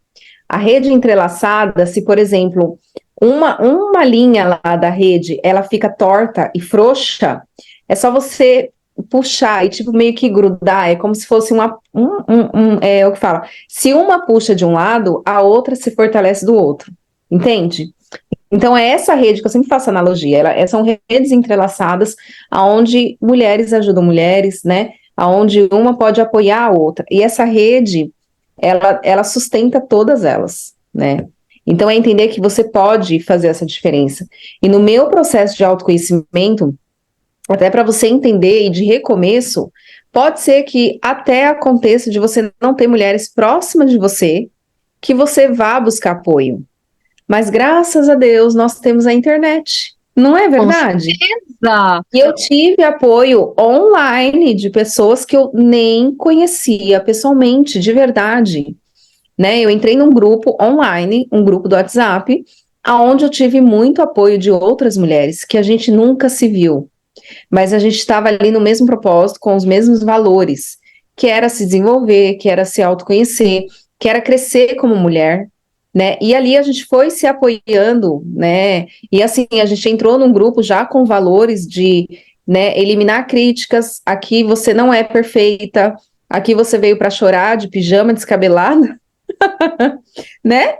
A rede entrelaçada, se, por exemplo, uma linha lá da rede, ela fica torta e frouxa, é só você puxar e, tipo, meio que grudar, é como se fosse é o que fala, se uma puxa de um lado, a outra se fortalece do outro, entende? Então, é essa rede que eu sempre faço analogia, são redes entrelaçadas, aonde mulheres ajudam mulheres, né? Aonde uma pode apoiar a outra. E essa rede, ela sustenta todas elas, né? Então, é entender que você pode fazer essa diferença. E no meu processo de autoconhecimento, até para você entender e de recomeço, pode ser que até aconteça de você não ter mulheres próximas de você que você vá buscar apoio. Mas graças a Deus nós temos a internet. Não é Com verdade? certeza. E eu tive apoio online de pessoas que eu nem conhecia pessoalmente, de verdade, né? Eu entrei num grupo online, um grupo do WhatsApp, aonde eu tive muito apoio de outras mulheres que a gente nunca se viu, mas a gente estava ali no mesmo propósito, com os mesmos valores, que era se desenvolver, que era se autoconhecer, que era crescer como mulher, né? E ali a gente foi se apoiando, né? E assim, a gente entrou num grupo já com valores de, né, eliminar críticas, aqui você não é perfeita, aqui você veio para chorar de pijama descabelada, né?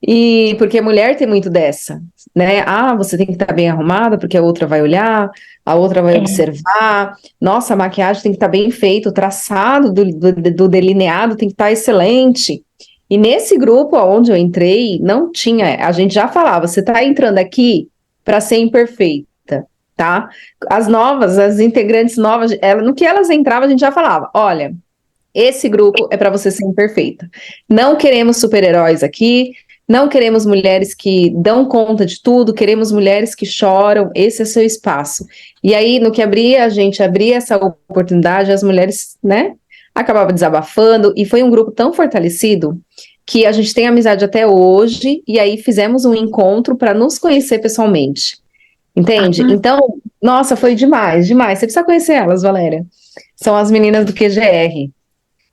E porque mulher tem muito dessa, né? Ah, você tem que estar bem arrumada, porque a outra vai olhar, a outra vai É. observar. Nossa, a maquiagem tem que estar bem feita, o traçado do delineado tem que estar excelente. E nesse grupo onde eu entrei, não tinha, a gente já falava, você está entrando aqui para ser imperfeita, tá? As integrantes novas, no que elas entravam, a gente já falava, olha, esse grupo é para você ser imperfeita. Não queremos super-heróis aqui, não queremos mulheres que dão conta de tudo, queremos mulheres que choram, esse é seu espaço. E aí, no que a gente abria essa oportunidade, as mulheres, né, acabavam desabafando, e foi um grupo tão fortalecido que a gente tem amizade até hoje, e aí fizemos um encontro para nos conhecer pessoalmente. Entende? Ah, Então, nossa, foi demais, demais. Você precisa conhecer elas, Valéria. São as meninas do QGR,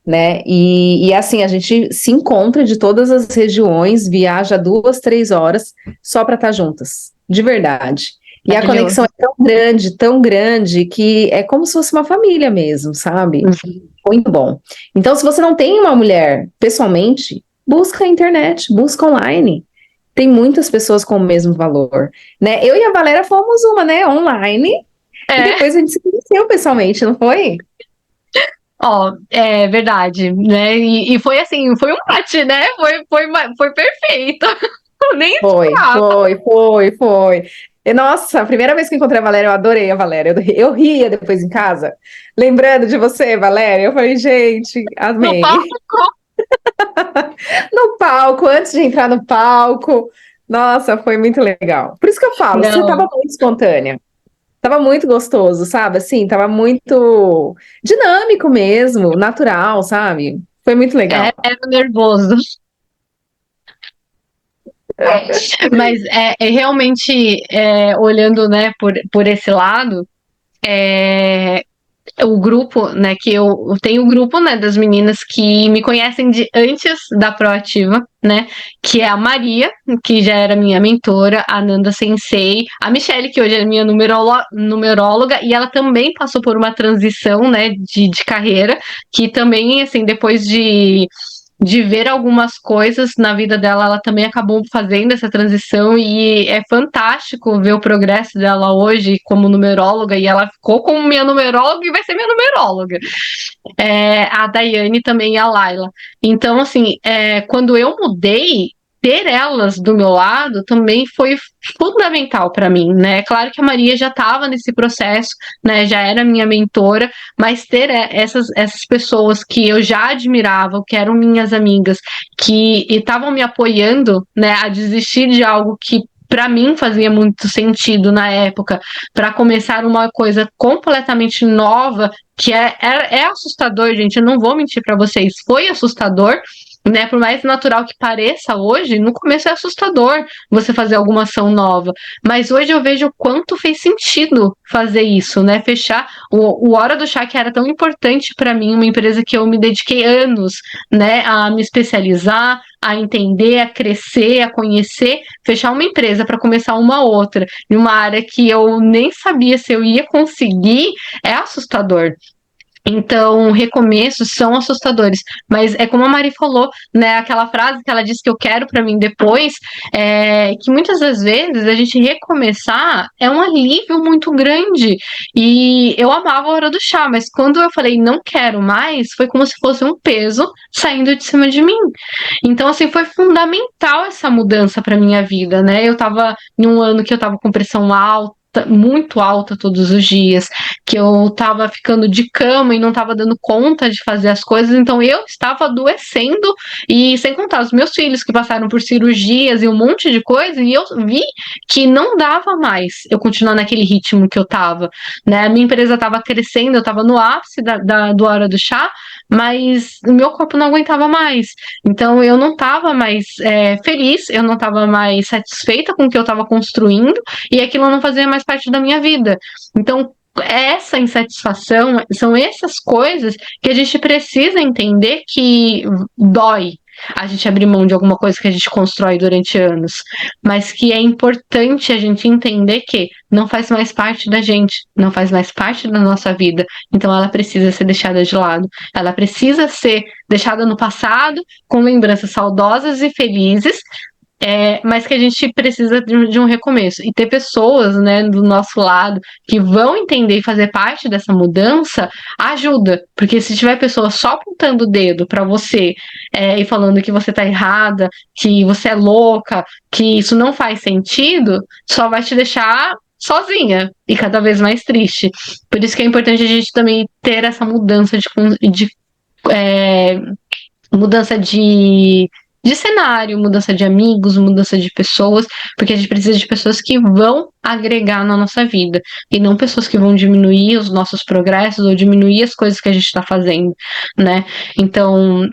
né? E assim, a gente se encontra de todas as regiões, viaja 2, 3 horas só para estar juntas, de verdade. E a conexão maravilhoso. é tão grande, que é como se fosse uma família mesmo, sabe? Uhum. Muito bom. Então, se você não tem uma mulher pessoalmente, busca a internet, busca online. Tem muitas pessoas com o mesmo valor, né? Eu e a Valéria fomos uma, né, online, e É. depois a gente se conheceu pessoalmente, não foi? Ó, é verdade, né? E foi assim, foi um mate, né? Foi perfeito. Eu nem Foi, esperava. foi, foi, foi. E, nossa, a primeira vez que encontrei a Valéria, eu adorei a Valéria. Eu ria depois em casa, lembrando de você, Valéria. Eu falei, gente, No amei. palco. No palco, antes de entrar no palco. Nossa, foi muito legal. Por isso que eu falo, você estava Não, muito espontânea. Tava muito gostoso, sabe? Assim, tava muito dinâmico mesmo, natural, sabe? Foi muito legal. era nervoso. Mas realmente, olhando, né, por esse lado, é, o grupo, né, que eu tenho o grupo, né, das meninas que me conhecem de antes da Proativa, né, que é a Maria, que já era minha mentora, a Nanda Sensei, a Michelle, que hoje é minha numeróloga, e ela também passou por uma transição, né, de carreira, que também, assim, depois de ver algumas coisas na vida dela, ela também acabou fazendo essa transição e é fantástico ver o progresso dela hoje como numeróloga e ela ficou como minha numeróloga e vai ser minha numeróloga. A Daiane também e a Laila. Então, assim, quando eu mudei, ter elas do meu lado também foi fundamental para mim, né? Claro que a Maria já estava nesse processo, né? Já era minha mentora, mas ter essas pessoas que eu já admirava, que eram minhas amigas, que estavam me apoiando, né, a desistir de algo que para mim fazia muito sentido na época, para começar uma coisa completamente nova, que é assustador, gente. Eu não vou mentir para vocês, foi assustador, né? Por mais natural que pareça hoje, no começo é assustador você fazer alguma ação nova. Mas hoje eu vejo o quanto fez sentido fazer isso, né? Fechar o Hora do Chá, que era tão importante para mim, uma empresa que eu me dediquei anos, né, a me especializar, a entender, a crescer, a conhecer, fechar uma empresa para começar uma outra, em uma área que eu nem sabia se eu ia conseguir, é assustador. Então, recomeços são assustadores, mas é como a Mari falou, né? Aquela frase que ela disse que eu quero para mim depois, que muitas das vezes a gente recomeçar é um alívio muito grande. E eu amava a Hora do Chá, mas quando eu falei não quero mais, foi como se fosse um peso saindo de cima de mim. Então, assim, foi fundamental essa mudança para minha vida, né? Eu tava em um ano que eu tava com pressão alta, muito alta todos os dias, que eu tava ficando de cama e não tava dando conta de fazer as coisas, então eu estava adoecendo, e sem contar os meus filhos que passaram por cirurgias e um monte de coisa, e eu vi que não dava mais eu continuar naquele ritmo que eu tava, né? A minha empresa tava crescendo, eu tava no ápice do Hora do Chá, mas o meu corpo não aguentava mais. Então eu não estava mais feliz, eu não estava mais satisfeita com o que eu estava construindo e aquilo não fazia mais parte da minha vida. Então essa insatisfação, são essas coisas que a gente precisa entender que dói a gente abrir mão de alguma coisa que a gente constrói durante anos, mas que é importante a gente entender que não faz mais parte da gente, não faz mais parte da nossa vida, então ela precisa ser deixada de lado, ela precisa ser deixada no passado, com lembranças saudosas e felizes, mas que a gente precisa de um recomeço. E ter pessoas, né, do nosso lado que vão entender e fazer parte dessa mudança ajuda. Porque se tiver pessoas só apontando o dedo para você e falando que você tá errada, que você é louca, que isso não faz sentido, só vai te deixar sozinha e cada vez mais triste. Por isso que é importante a gente também ter essa mudança é, mudança de cenário, mudança de amigos, mudança de pessoas, porque a gente precisa de pessoas que vão agregar na nossa vida e não pessoas que vão diminuir os nossos progressos ou diminuir as coisas que a gente está fazendo, né? Então,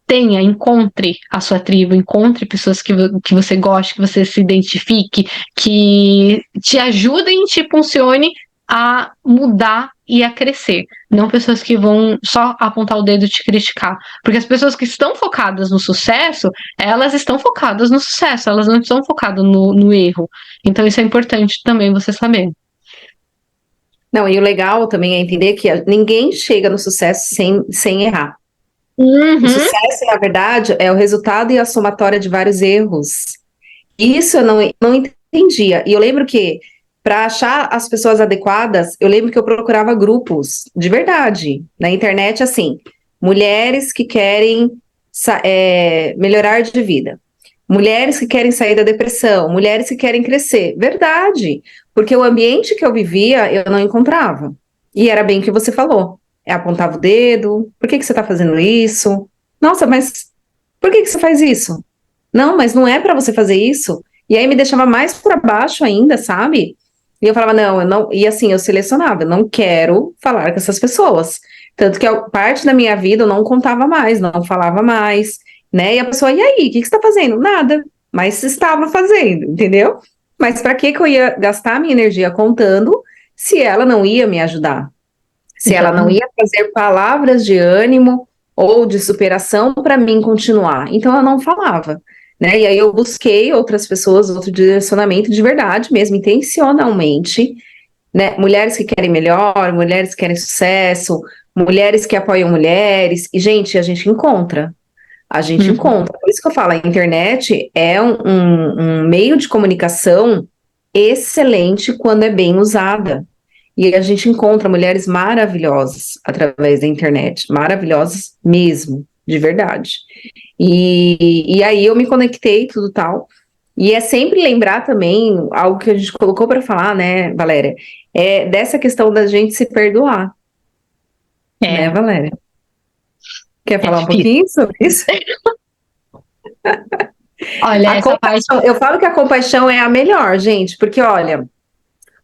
encontre a sua tribo, encontre pessoas que você goste, que você se identifique, que te ajudem e te impulsione a mudar e a crescer. Não pessoas que vão só apontar o dedo e te criticar. Porque as pessoas que estão focadas no sucesso, elas estão focadas no sucesso, elas não estão focadas no erro. Então isso é importante também você saber. Não, e o legal também é entender que ninguém chega no sucesso sem errar. O Uhum. sucesso, na verdade, é o resultado e a somatória de vários erros. Isso eu não entendia. E eu lembro que, para achar as pessoas adequadas, eu lembro que eu procurava grupos, de verdade, na internet, assim, mulheres que querem melhorar de vida. mulheres que querem sair da depressão, mulheres que querem crescer. Verdade, porque o ambiente que eu vivia, eu não encontrava. E era bem o que você falou. Apontava o dedo, por que que você está fazendo isso? Nossa, mas por que que você faz isso? Não, mas não é para você fazer isso. E aí me deixava mais para baixo ainda, sabe? E eu falava, não, eu não. E assim, eu selecionava, eu não quero falar com essas pessoas. Tanto que parte da minha vida eu não contava mais, não falava mais, né? E a pessoa, e aí, o que que você está fazendo? Nada. Mas estava fazendo, entendeu? Mas para que que eu ia gastar minha energia contando se ela não ia me ajudar? Se ela não Exatamente. ia trazer palavras de ânimo ou de superação para mim continuar. Então eu não falava, né? E aí eu busquei outras pessoas, outro direcionamento de verdade mesmo, intencionalmente, né? Mulheres que querem melhor, mulheres que querem sucesso, mulheres que apoiam mulheres. E, gente, a gente encontra. A gente Uhum. encontra. Por isso que eu falo, a internet é um meio de comunicação excelente quando é bem usada. E a gente encontra mulheres maravilhosas através da internet, maravilhosas mesmo, de verdade. E aí eu me conectei, tudo tal. E é sempre lembrar também algo que a gente colocou para falar, né, Valéria? É dessa questão da gente se perdoar, né, É, Valéria? Quer é falar um difícil. pouquinho sobre isso? Olha, A essa parte. compaixão, eu falo que a compaixão é a melhor, gente, porque olha,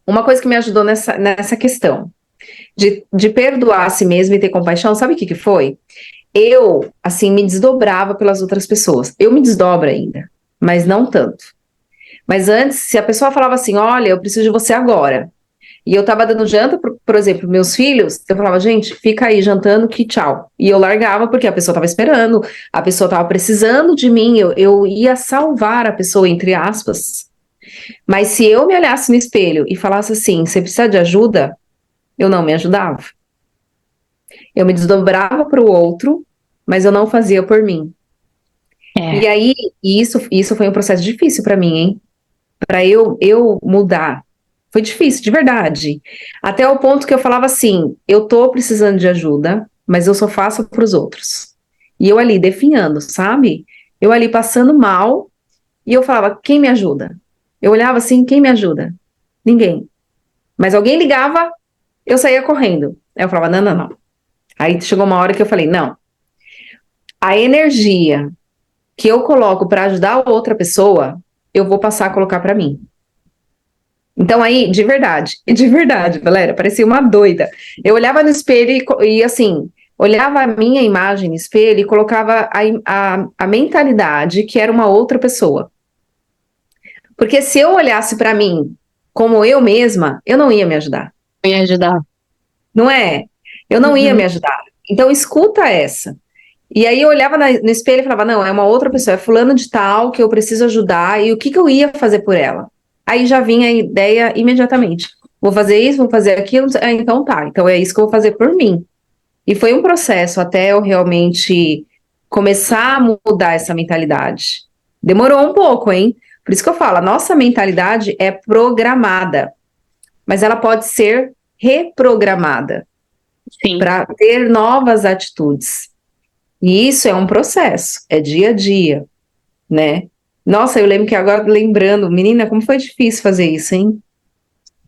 uma coisa que me ajudou nessa questão de perdoar a si mesmo e ter compaixão, sabe o que que foi? Eu, assim, me desdobrava pelas outras pessoas. Eu me desdobro ainda, mas não tanto. Mas antes, se a pessoa falava assim, olha, eu preciso de você agora, e eu tava dando janta, por exemplo, meus filhos, eu falava, gente, fica aí jantando que tchau. E eu largava porque a pessoa tava esperando, a pessoa tava precisando de mim, eu ia salvar a pessoa, entre aspas. Mas se eu me olhasse no espelho e falasse assim, você precisa de ajuda, eu não me ajudava. Eu me desdobrava para o outro, mas eu não fazia por mim. E É, aí, isso foi um processo difícil para mim, hein? Para eu mudar. Foi difícil, de verdade. Até o ponto que eu falava assim: eu tô precisando de ajuda, mas eu só faço para os outros. E eu ali definhando, sabe? Eu ali passando mal, e eu falava: quem me ajuda? Eu olhava assim: quem me ajuda? Ninguém. Mas alguém ligava, eu saía correndo. Aí eu falava: não, não, não. Aí chegou uma hora que eu falei: não, a energia que eu coloco para ajudar outra pessoa, eu vou passar a colocar para mim. Então aí, de verdade, galera, parecia uma doida. Eu olhava no espelho e assim, olhava a minha imagem no espelho e colocava a mentalidade que era uma outra pessoa. Porque se eu olhasse para mim como eu mesma, eu não ia me ajudar, me ajudar. não é? Eu não ia Uhum. me ajudar. Então escuta essa. E aí eu olhava no espelho e falava, não, é uma outra pessoa, é fulano de tal que eu preciso ajudar, e o que que eu ia fazer por ela? Aí já vinha a ideia imediatamente. Vou fazer isso, vou fazer aquilo, então tá, então é isso que eu vou fazer por mim. E foi um processo até eu realmente começar a mudar essa mentalidade. Demorou um pouco, hein? Por isso que eu falo, a nossa mentalidade é programada, mas ela pode ser reprogramada Sim. para ter novas atitudes. E isso é um processo, é dia a dia, né? Nossa, eu lembro que agora, lembrando, menina, como foi difícil fazer isso, hein?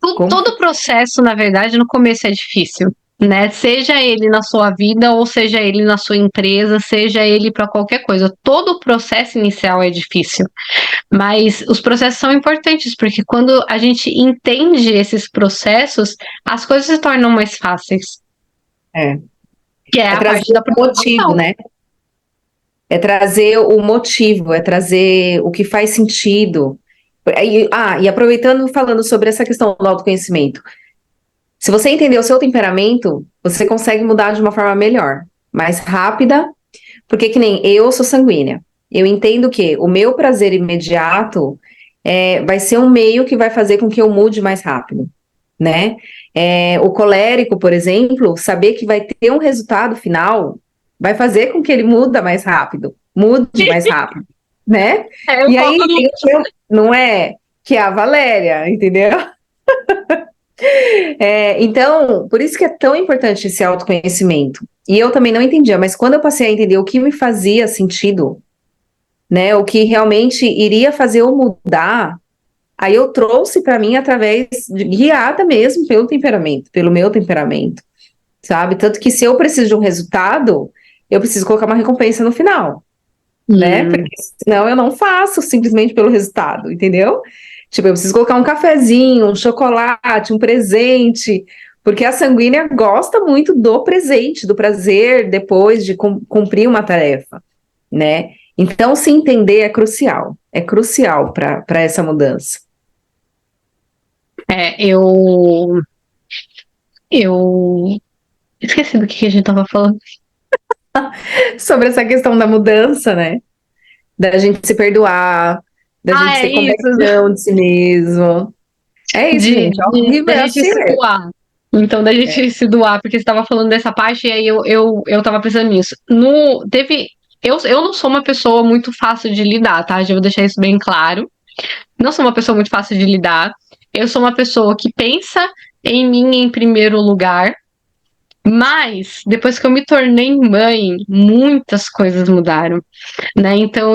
Como Todo foi? o processo, na verdade, no começo é difícil, né? Seja ele na sua vida, ou seja ele na sua empresa, seja ele para qualquer coisa. Todo o processo inicial é difícil, mas os processos são importantes, porque quando a gente entende esses processos, as coisas se tornam mais fáceis, É, que é é a trazer parte da o motivo, programação. né? É trazer o motivo, é trazer o que faz sentido. E aproveitando, falando sobre essa questão do autoconhecimento. Se você entender o seu temperamento, você consegue mudar de uma forma melhor, mais rápida, porque que nem eu sou sanguínea. Eu entendo que o meu prazer imediato vai ser um meio que vai fazer com que eu mude mais rápido, né? O colérico, por exemplo, saber que vai ter um resultado final vai fazer com que ele mude mais rápido, né? É um E aí pouco do. tem não é que é a Valéria, entendeu? Então, por isso que é tão importante esse autoconhecimento. E eu também não entendia, mas quando eu passei a entender o que me fazia sentido, né? O que realmente iria fazer eu mudar, aí eu trouxe para mim através guiada mesmo pelo meu temperamento, sabe? Tanto que se eu preciso de um resultado, eu preciso colocar uma recompensa no final, né? Porque senão eu não faço simplesmente pelo resultado, entendeu? Tipo, eu preciso colocar um cafezinho, um chocolate, um presente, porque a sanguínea gosta muito do presente, do prazer depois de cumprir uma tarefa, né? Então, se entender é crucial para essa mudança. Eu esqueci do que a gente tava falando. Sobre essa questão da mudança, né? Da gente se perdoar, da gente É ter isso, compaixão de si mesmo. É isso, gente. Ao vivo da é gente assim se mesmo. doar. Então, da É. gente se doar, porque você estava falando dessa parte, e aí eu tava pensando nisso. Eu não sou uma pessoa muito fácil de lidar, tá? Já vou deixar isso bem claro. Não sou uma pessoa muito fácil de lidar. Eu sou uma pessoa que pensa em mim em primeiro lugar. Mas, depois que eu me tornei mãe, muitas coisas mudaram, né? Então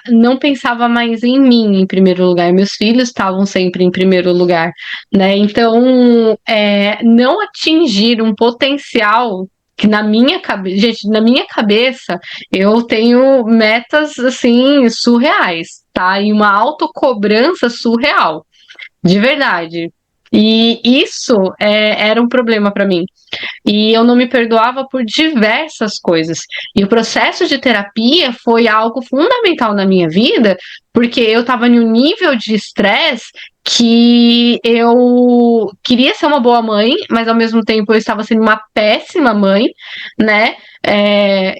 não pensava mais em mim em primeiro lugar, meus filhos estavam sempre em primeiro lugar, né? Então, não atingir um potencial que na minha cabeça, gente, na minha cabeça, eu tenho metas assim surreais, tá? E uma autocobrança surreal, de verdade. E isso era um problema para mim. E eu não me perdoava por diversas coisas. E o processo de terapia foi algo fundamental na minha vida, porque eu estava em um nível de estresse que eu queria ser uma boa mãe, mas ao mesmo tempo eu estava sendo uma péssima mãe, né?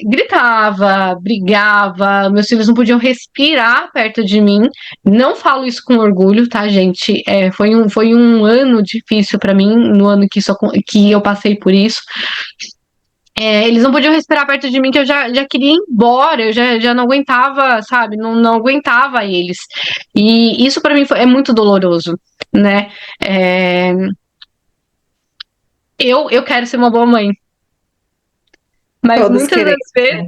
Gritava, brigava, meus filhos não podiam respirar perto de mim. Não falo isso com orgulho, tá, gente? Foi um ano difícil para mim, no ano que eu passei por isso. Eles não podiam respirar perto de mim, que eu já queria ir embora, eu já não aguentava, sabe? Não aguentava eles. E isso para mim é muito doloroso, né? Eu quero ser uma boa mãe, mas Todos queremos, né?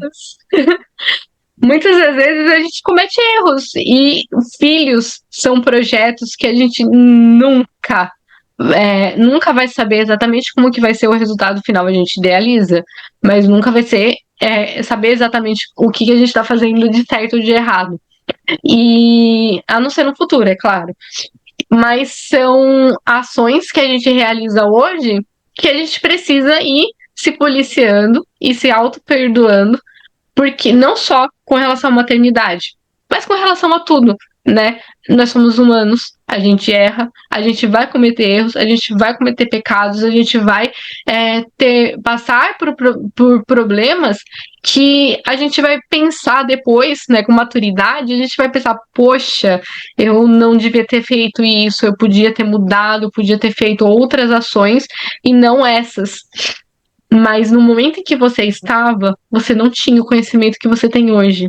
muitas das vezes a gente comete erros e filhos são projetos que a gente nunca vai saber exatamente como que vai ser o resultado final. A gente idealiza, mas nunca vai ser saber exatamente o que a gente está fazendo de certo ou de errado. E a não ser no futuro, é claro. Mas são ações que a gente realiza hoje que a gente precisa ir se policiando e se auto-perdoando, porque não só com relação à maternidade, mas com relação a tudo, né? Nós somos humanos, a gente erra, a gente vai cometer erros, a gente vai cometer pecados, a gente vai passar por problemas que a gente vai pensar depois, né, com maturidade, a gente vai pensar, poxa, eu não devia ter feito isso, eu podia ter mudado, podia ter feito outras ações e não essas. Mas no momento em que você estava, você não tinha o conhecimento que você tem hoje.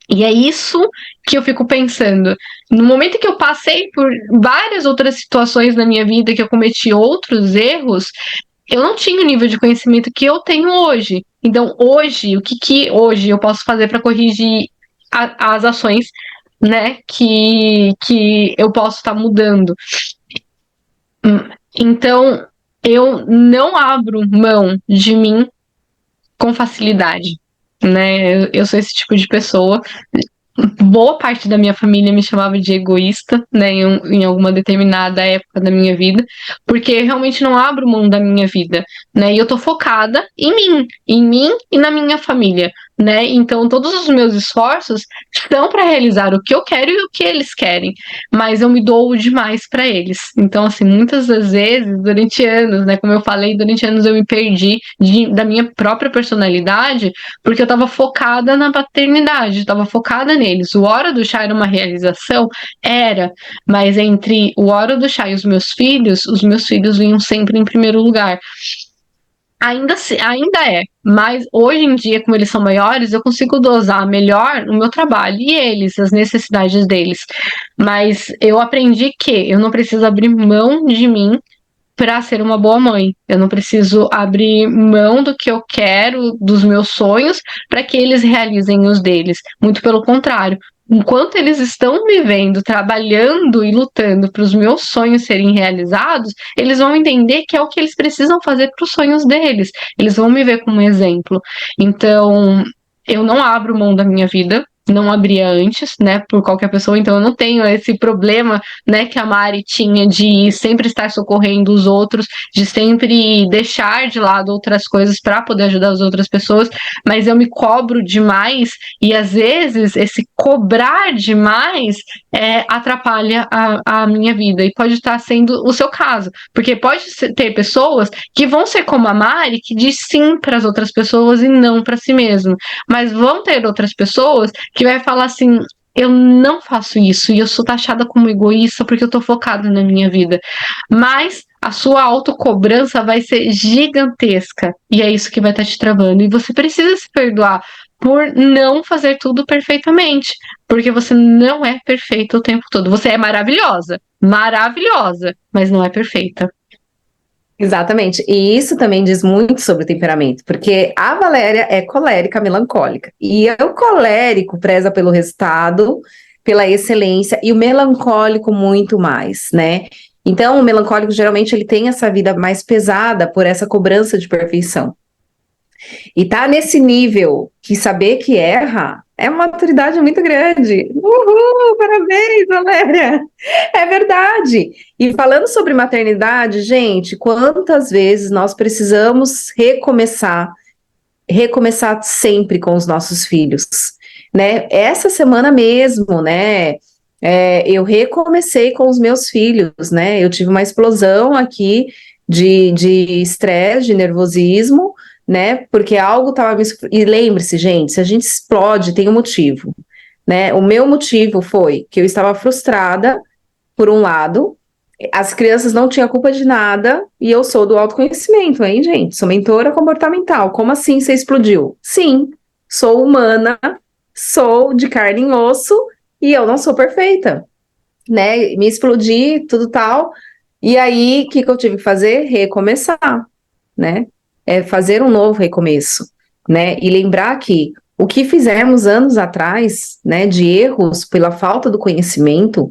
E é isso que eu fico pensando. No momento que eu passei por várias outras situações na minha vida, que eu cometi outros erros, eu não tinha o nível de conhecimento que eu tenho hoje. Então, hoje, o que hoje eu posso fazer para corrigir as ações, né, que eu posso estar mudando? Então, eu não abro mão de mim com facilidade, né? Eu sou esse tipo de pessoa. Boa parte da minha família me chamava de egoísta, né, em alguma determinada época da minha vida, porque eu realmente não abro mão da minha vida, né, e eu tô focada em mim e na minha família, né, então todos os meus esforços estão para realizar o que eu quero e o que eles querem, mas eu me dou demais para eles, então assim, muitas das vezes, durante anos, né, como eu falei, durante anos eu me perdi da minha própria personalidade, porque eu estava focada na paternidade, estava focada neles. O Hora do Chá era uma realização? Era, mas entre o Hora do Chá e os meus filhos vinham sempre em primeiro lugar. Ainda é, mas hoje em dia, como eles são maiores, eu consigo dosar melhor o meu trabalho e eles, as necessidades deles. Mas eu aprendi que eu não preciso abrir mão de mim para ser uma boa mãe. Eu não preciso abrir mão do que eu quero, dos meus sonhos, para que eles realizem os deles. Muito pelo contrário. Enquanto eles estão me vendo trabalhando e lutando para os meus sonhos serem realizados, eles vão entender que é o que eles precisam fazer para os sonhos deles. Eles vão me ver como exemplo. Então, eu não abro mão da minha vida, não abria antes, né, por qualquer pessoa, então eu não tenho esse problema, né, que a Mari tinha de sempre estar socorrendo os outros, de sempre deixar de lado outras coisas para poder ajudar as outras pessoas, mas eu me cobro demais e às vezes esse cobrar demais atrapalha a minha vida, e pode estar sendo o seu caso, porque pode ter pessoas que vão ser como a Mari, que diz sim para as outras pessoas e não para si mesmo, mas vão ter outras pessoas que vai falar assim: eu não faço isso e eu sou taxada como egoísta porque eu tô focada na minha vida. Mas a sua autocobrança vai ser gigantesca e é isso que vai estar te travando. E você precisa se perdoar por não fazer tudo perfeitamente, porque você não é perfeita o tempo todo. Você é maravilhosa, maravilhosa, mas não é perfeita. Exatamente. E isso também diz muito sobre o temperamento, porque a Valéria é colérica, melancólica. E o colérico preza pelo resultado, pela excelência, e o melancólico muito mais, né? Então, o melancólico geralmente ele tem essa vida mais pesada por essa cobrança de perfeição. E tá nesse nível que saber que erra é uma maturidade muito grande. Uhul, parabéns, Valéria! É verdade. E falando sobre maternidade, gente, quantas vezes nós precisamos recomeçar sempre com os nossos filhos, né? Essa semana mesmo, né? Eu recomecei com os meus filhos, né? Eu tive uma explosão aqui de estresse, de nervosismo, né? Porque algo estava me. E lembre-se, gente, se a gente explode, tem um motivo, né? O meu motivo foi que eu estava frustrada, por um lado, as crianças não tinham culpa de nada, e eu sou do autoconhecimento, hein, gente? Sou mentora comportamental. Como assim você explodiu? Sim, sou humana, sou de carne e osso, e eu não sou perfeita, né? Me explodi, tudo tal. E aí, o que eu tive que fazer? Recomeçar, né? Fazer um novo recomeço, né? E lembrar que o que fizemos anos atrás, né, de erros pela falta do conhecimento,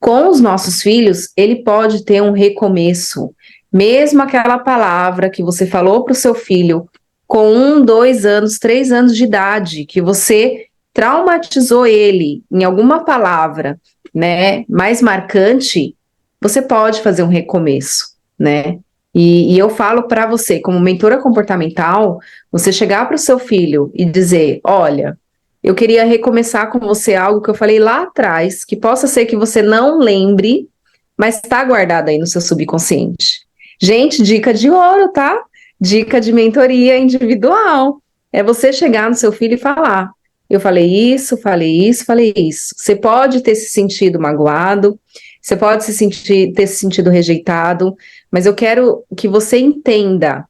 com os nossos filhos, ele pode ter um recomeço. Mesmo aquela palavra que você falou para o seu filho com 1, 2 anos, 3 anos de idade, que você traumatizou ele em alguma palavra, né, mais marcante, você pode fazer um recomeço, né? E eu falo para você, como mentora comportamental, você chegar para o seu filho e dizer: olha, eu queria recomeçar com você algo que eu falei lá atrás, que possa ser que você não lembre, mas está guardado aí no seu subconsciente. Gente, dica de ouro, tá? Dica de mentoria individual. É você chegar no seu filho e falar: eu falei isso, falei isso, falei isso. Você pode ter se sentido magoado, você pode ter se sentido rejeitado, mas eu quero que você entenda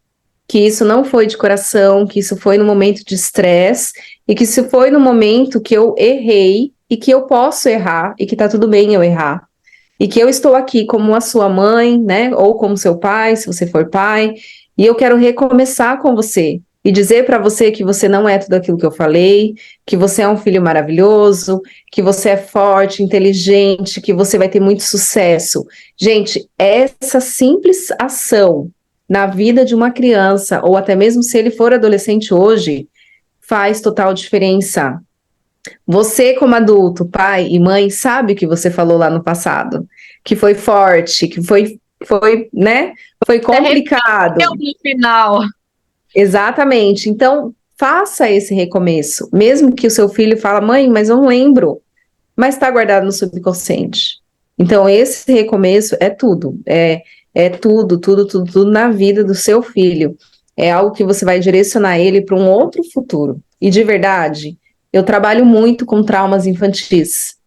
que isso não foi de coração, que isso foi no momento de estresse, e que isso foi no momento que eu errei, e que eu posso errar, e que tá tudo bem eu errar. E que eu estou aqui como a sua mãe, né, ou como seu pai, se você for pai, e eu quero recomeçar com você, e dizer para você que você não é tudo aquilo que eu falei, que você é um filho maravilhoso, que você é forte, inteligente, que você vai ter muito sucesso. Gente, essa simples ação na vida de uma criança, ou até mesmo se ele for adolescente hoje, faz total diferença. Você, como adulto, pai e mãe, sabe o que você falou lá no passado, que foi forte, que foi, né? Foi complicado. No final. Exatamente. Então, faça esse recomeço, mesmo que o seu filho fale: mãe, mas eu não lembro, mas está guardado no subconsciente. Então, esse recomeço é tudo, é tudo, tudo, tudo, tudo na vida do seu filho. É algo que você vai direcionar ele para um outro futuro. E de verdade, eu trabalho muito com traumas infantis.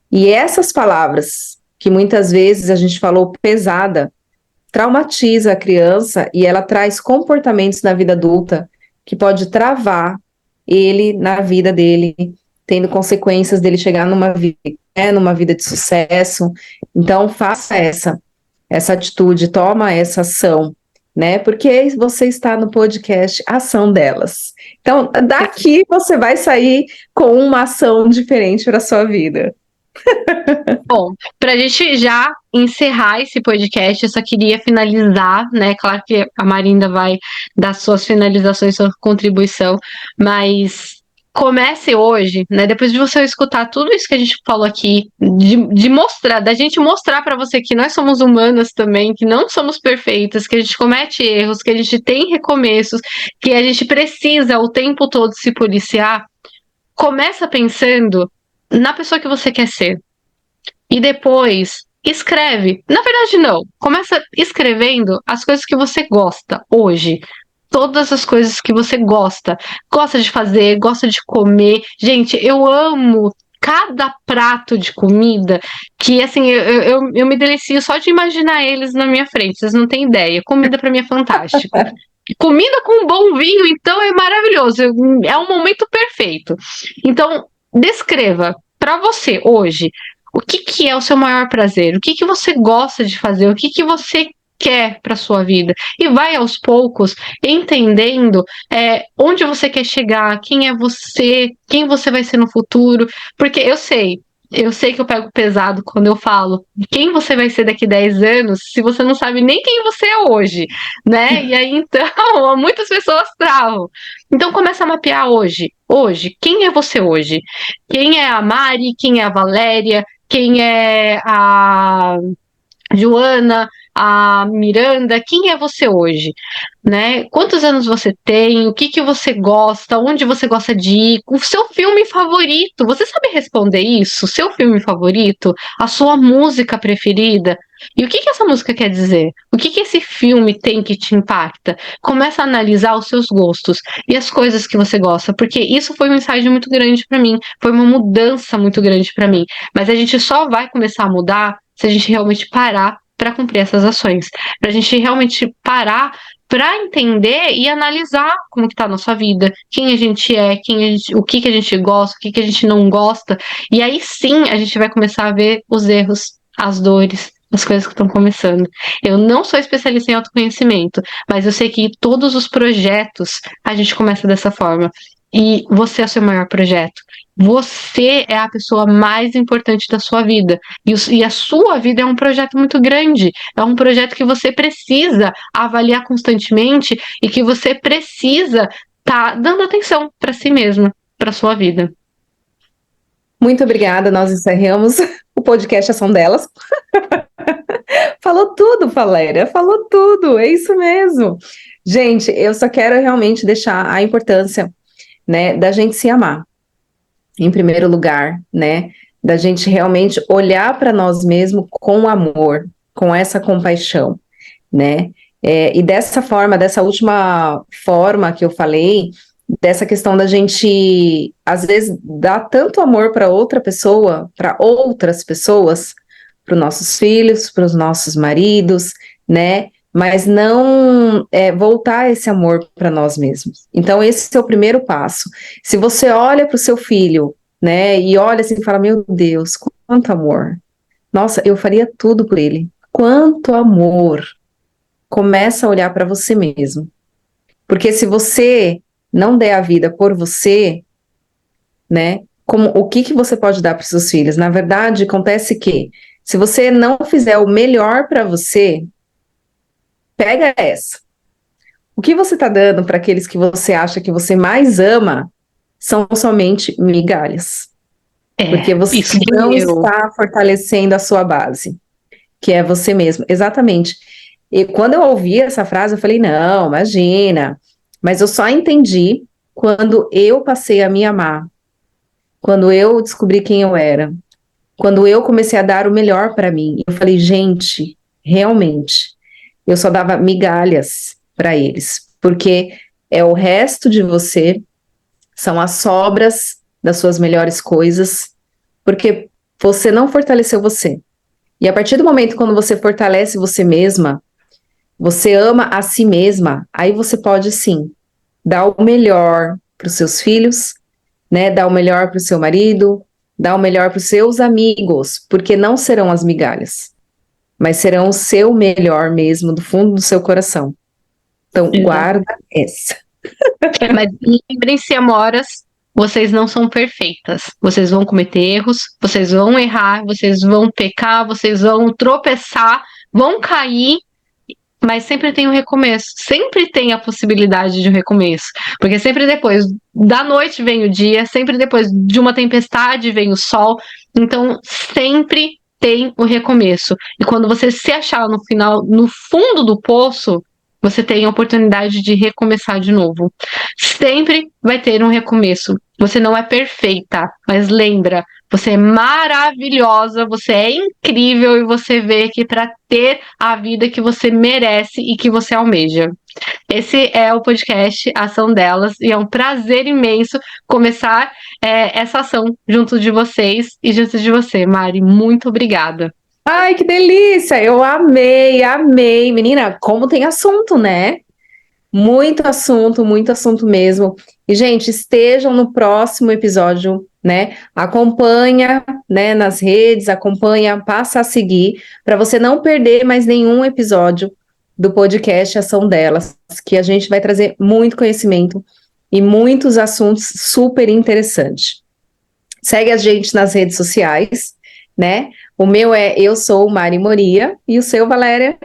E essas palavras, que muitas vezes a gente falou pesada, traumatiza a criança e ela traz comportamentos na vida adulta que pode travar ele na vida dele, tendo consequências dele chegar numa vida de sucesso. Então, faça essa. essa atitude, toma essa ação, né? Porque você está no podcast Ação Delas. Então, daqui você vai sair com uma ação diferente para a sua vida. Bom, para a gente já encerrar esse podcast, eu só queria finalizar, né? Claro que a Marinda vai dar suas finalizações, sua contribuição, mas comece hoje, né? Depois de você escutar tudo isso que a gente falou aqui, de mostrar, da gente mostrar para você que nós somos humanas também, que não somos perfeitas, que a gente comete erros, que a gente tem recomeços, que a gente precisa o tempo todo se policiar. Começa pensando na pessoa que você quer ser. E depois escreve. Na verdade, não. Começa escrevendo as coisas que você gosta hoje. Todas as coisas que você gosta. Gosta de fazer, gosta de comer. Gente, eu amo cada prato de comida que, assim, eu me delicio só de imaginar eles na minha frente. Vocês não têm ideia. Comida pra mim é fantástico. Comida com um bom vinho, então, é maravilhoso. É um momento perfeito. Então, descreva para você hoje o que é o seu maior prazer, o que você gosta de fazer, o que você quer para sua vida, e vai aos poucos entendendo onde você quer chegar, quem é você, quem você vai ser no futuro, porque eu sei que eu pego pesado quando eu falo quem você vai ser daqui 10 anos, se você não sabe nem quem você é hoje, né? E aí, então, muitas pessoas travam. Então, começa a mapear hoje. Hoje, quem é você hoje? Quem é a Mari? Quem é a Valéria? Quem é a Joana, a Miranda, quem é você hoje, né? Quantos anos você tem? O que você gosta? Onde você gosta de ir? O seu filme favorito? Você sabe responder isso? Seu filme favorito? A sua música preferida? E o que essa música quer dizer? O que esse filme tem que te impacta? Começa a analisar os seus gostos e as coisas que você gosta, porque isso foi um insight muito grande para mim, foi uma mudança muito grande para mim. Mas a gente só vai começar a mudar se a gente realmente parar para cumprir essas ações, para a gente realmente parar para entender e analisar como que tá a nossa vida, quem a gente é, o que a gente gosta, o que a gente não gosta, e aí sim a gente vai começar a ver os erros, as dores, as coisas que estão começando. Eu não sou especialista em autoconhecimento, mas eu sei que todos os projetos a gente começa dessa forma. E você é o seu maior projeto. Você é a pessoa mais importante da sua vida. E a sua vida é um projeto muito grande. É um projeto que você precisa avaliar constantemente e que você precisa estar dando atenção para si mesmo, para sua vida. Muito obrigada, nós encerramos o podcast Ação Delas. Falou tudo, Valéria, falou tudo, é isso mesmo. Gente, eu só quero realmente deixar a importância, né, da gente se amar, em primeiro lugar, né, da gente realmente olhar para nós mesmos com amor, com essa compaixão, né, e dessa forma, dessa última forma que eu falei, dessa questão da gente, às vezes, dar tanto amor para outra pessoa, para outras pessoas, para os nossos filhos, para os nossos maridos, né? Mas não voltar esse amor para nós mesmos. Então, esse é o primeiro passo. Se você olha para o seu filho, né, e olha assim e fala: meu Deus, quanto amor! Nossa, eu faria tudo por ele. Quanto amor! Começa a olhar para você mesmo. Porque se você não der a vida por você, né, o que você pode dar para os seus filhos? Na verdade, acontece que se você não fizer o melhor para você, pega essa. O que você está dando para aqueles que você acha que você mais ama são somente migalhas. Porque você não está fortalecendo a sua base, que é você mesmo. Exatamente. E quando eu ouvi essa frase, eu falei: não, imagina. Mas eu só entendi quando eu passei a me amar, quando eu descobri quem eu era, quando eu comecei a dar o melhor para mim. Eu falei: gente, realmente, eu só dava migalhas para eles, porque é o resto de você, são as sobras das suas melhores coisas, porque você não fortaleceu você. E a partir do momento quando você fortalece você mesma, você ama a si mesma, aí você pode sim dar o melhor para os seus filhos, né? Dar o melhor para o seu marido, dar o melhor para os seus amigos, porque não serão as migalhas. mas serão o seu melhor mesmo, do fundo do seu coração. Então, guarda essa. Mas lembrem-se, amoras, vocês não são perfeitas. Vocês vão cometer erros, vocês vão errar, vocês vão pecar, vocês vão tropeçar, vão cair, mas sempre tem um recomeço. Sempre tem a possibilidade de um recomeço. Porque sempre depois da noite vem o dia, sempre depois de uma tempestade vem o sol. Então, sempre tem o recomeço. E quando você se achar no final, no fundo do poço, você tem a oportunidade de recomeçar de novo. Sempre vai ter um recomeço. Você não é perfeita, mas lembra, você é maravilhosa, você é incrível e você veio aqui para ter a vida que você merece e que você almeja. Esse é o podcast Ação Delas e é um prazer imenso começar essa ação junto de vocês e junto de você, Mari. Muito obrigada. Ai, que delícia! Eu amei, amei. Menina, como tem assunto, né? Muito assunto mesmo. E, gente, estejam no próximo episódio, né? Acompanha, né, nas redes, acompanha, passa a seguir, para você não perder mais nenhum episódio do podcast Ação Delas, que a gente vai trazer muito conhecimento e muitos assuntos super interessantes. Segue a gente nas redes sociais, né? O meu é Eu Sou Mari Moria e o seu, Valéria?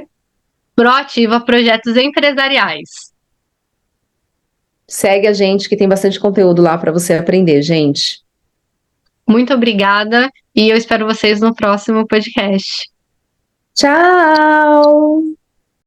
Proativa Projetos Empresariais. Segue a gente que tem bastante conteúdo lá para você aprender, gente. Muito obrigada e eu espero vocês no próximo podcast. Tchau!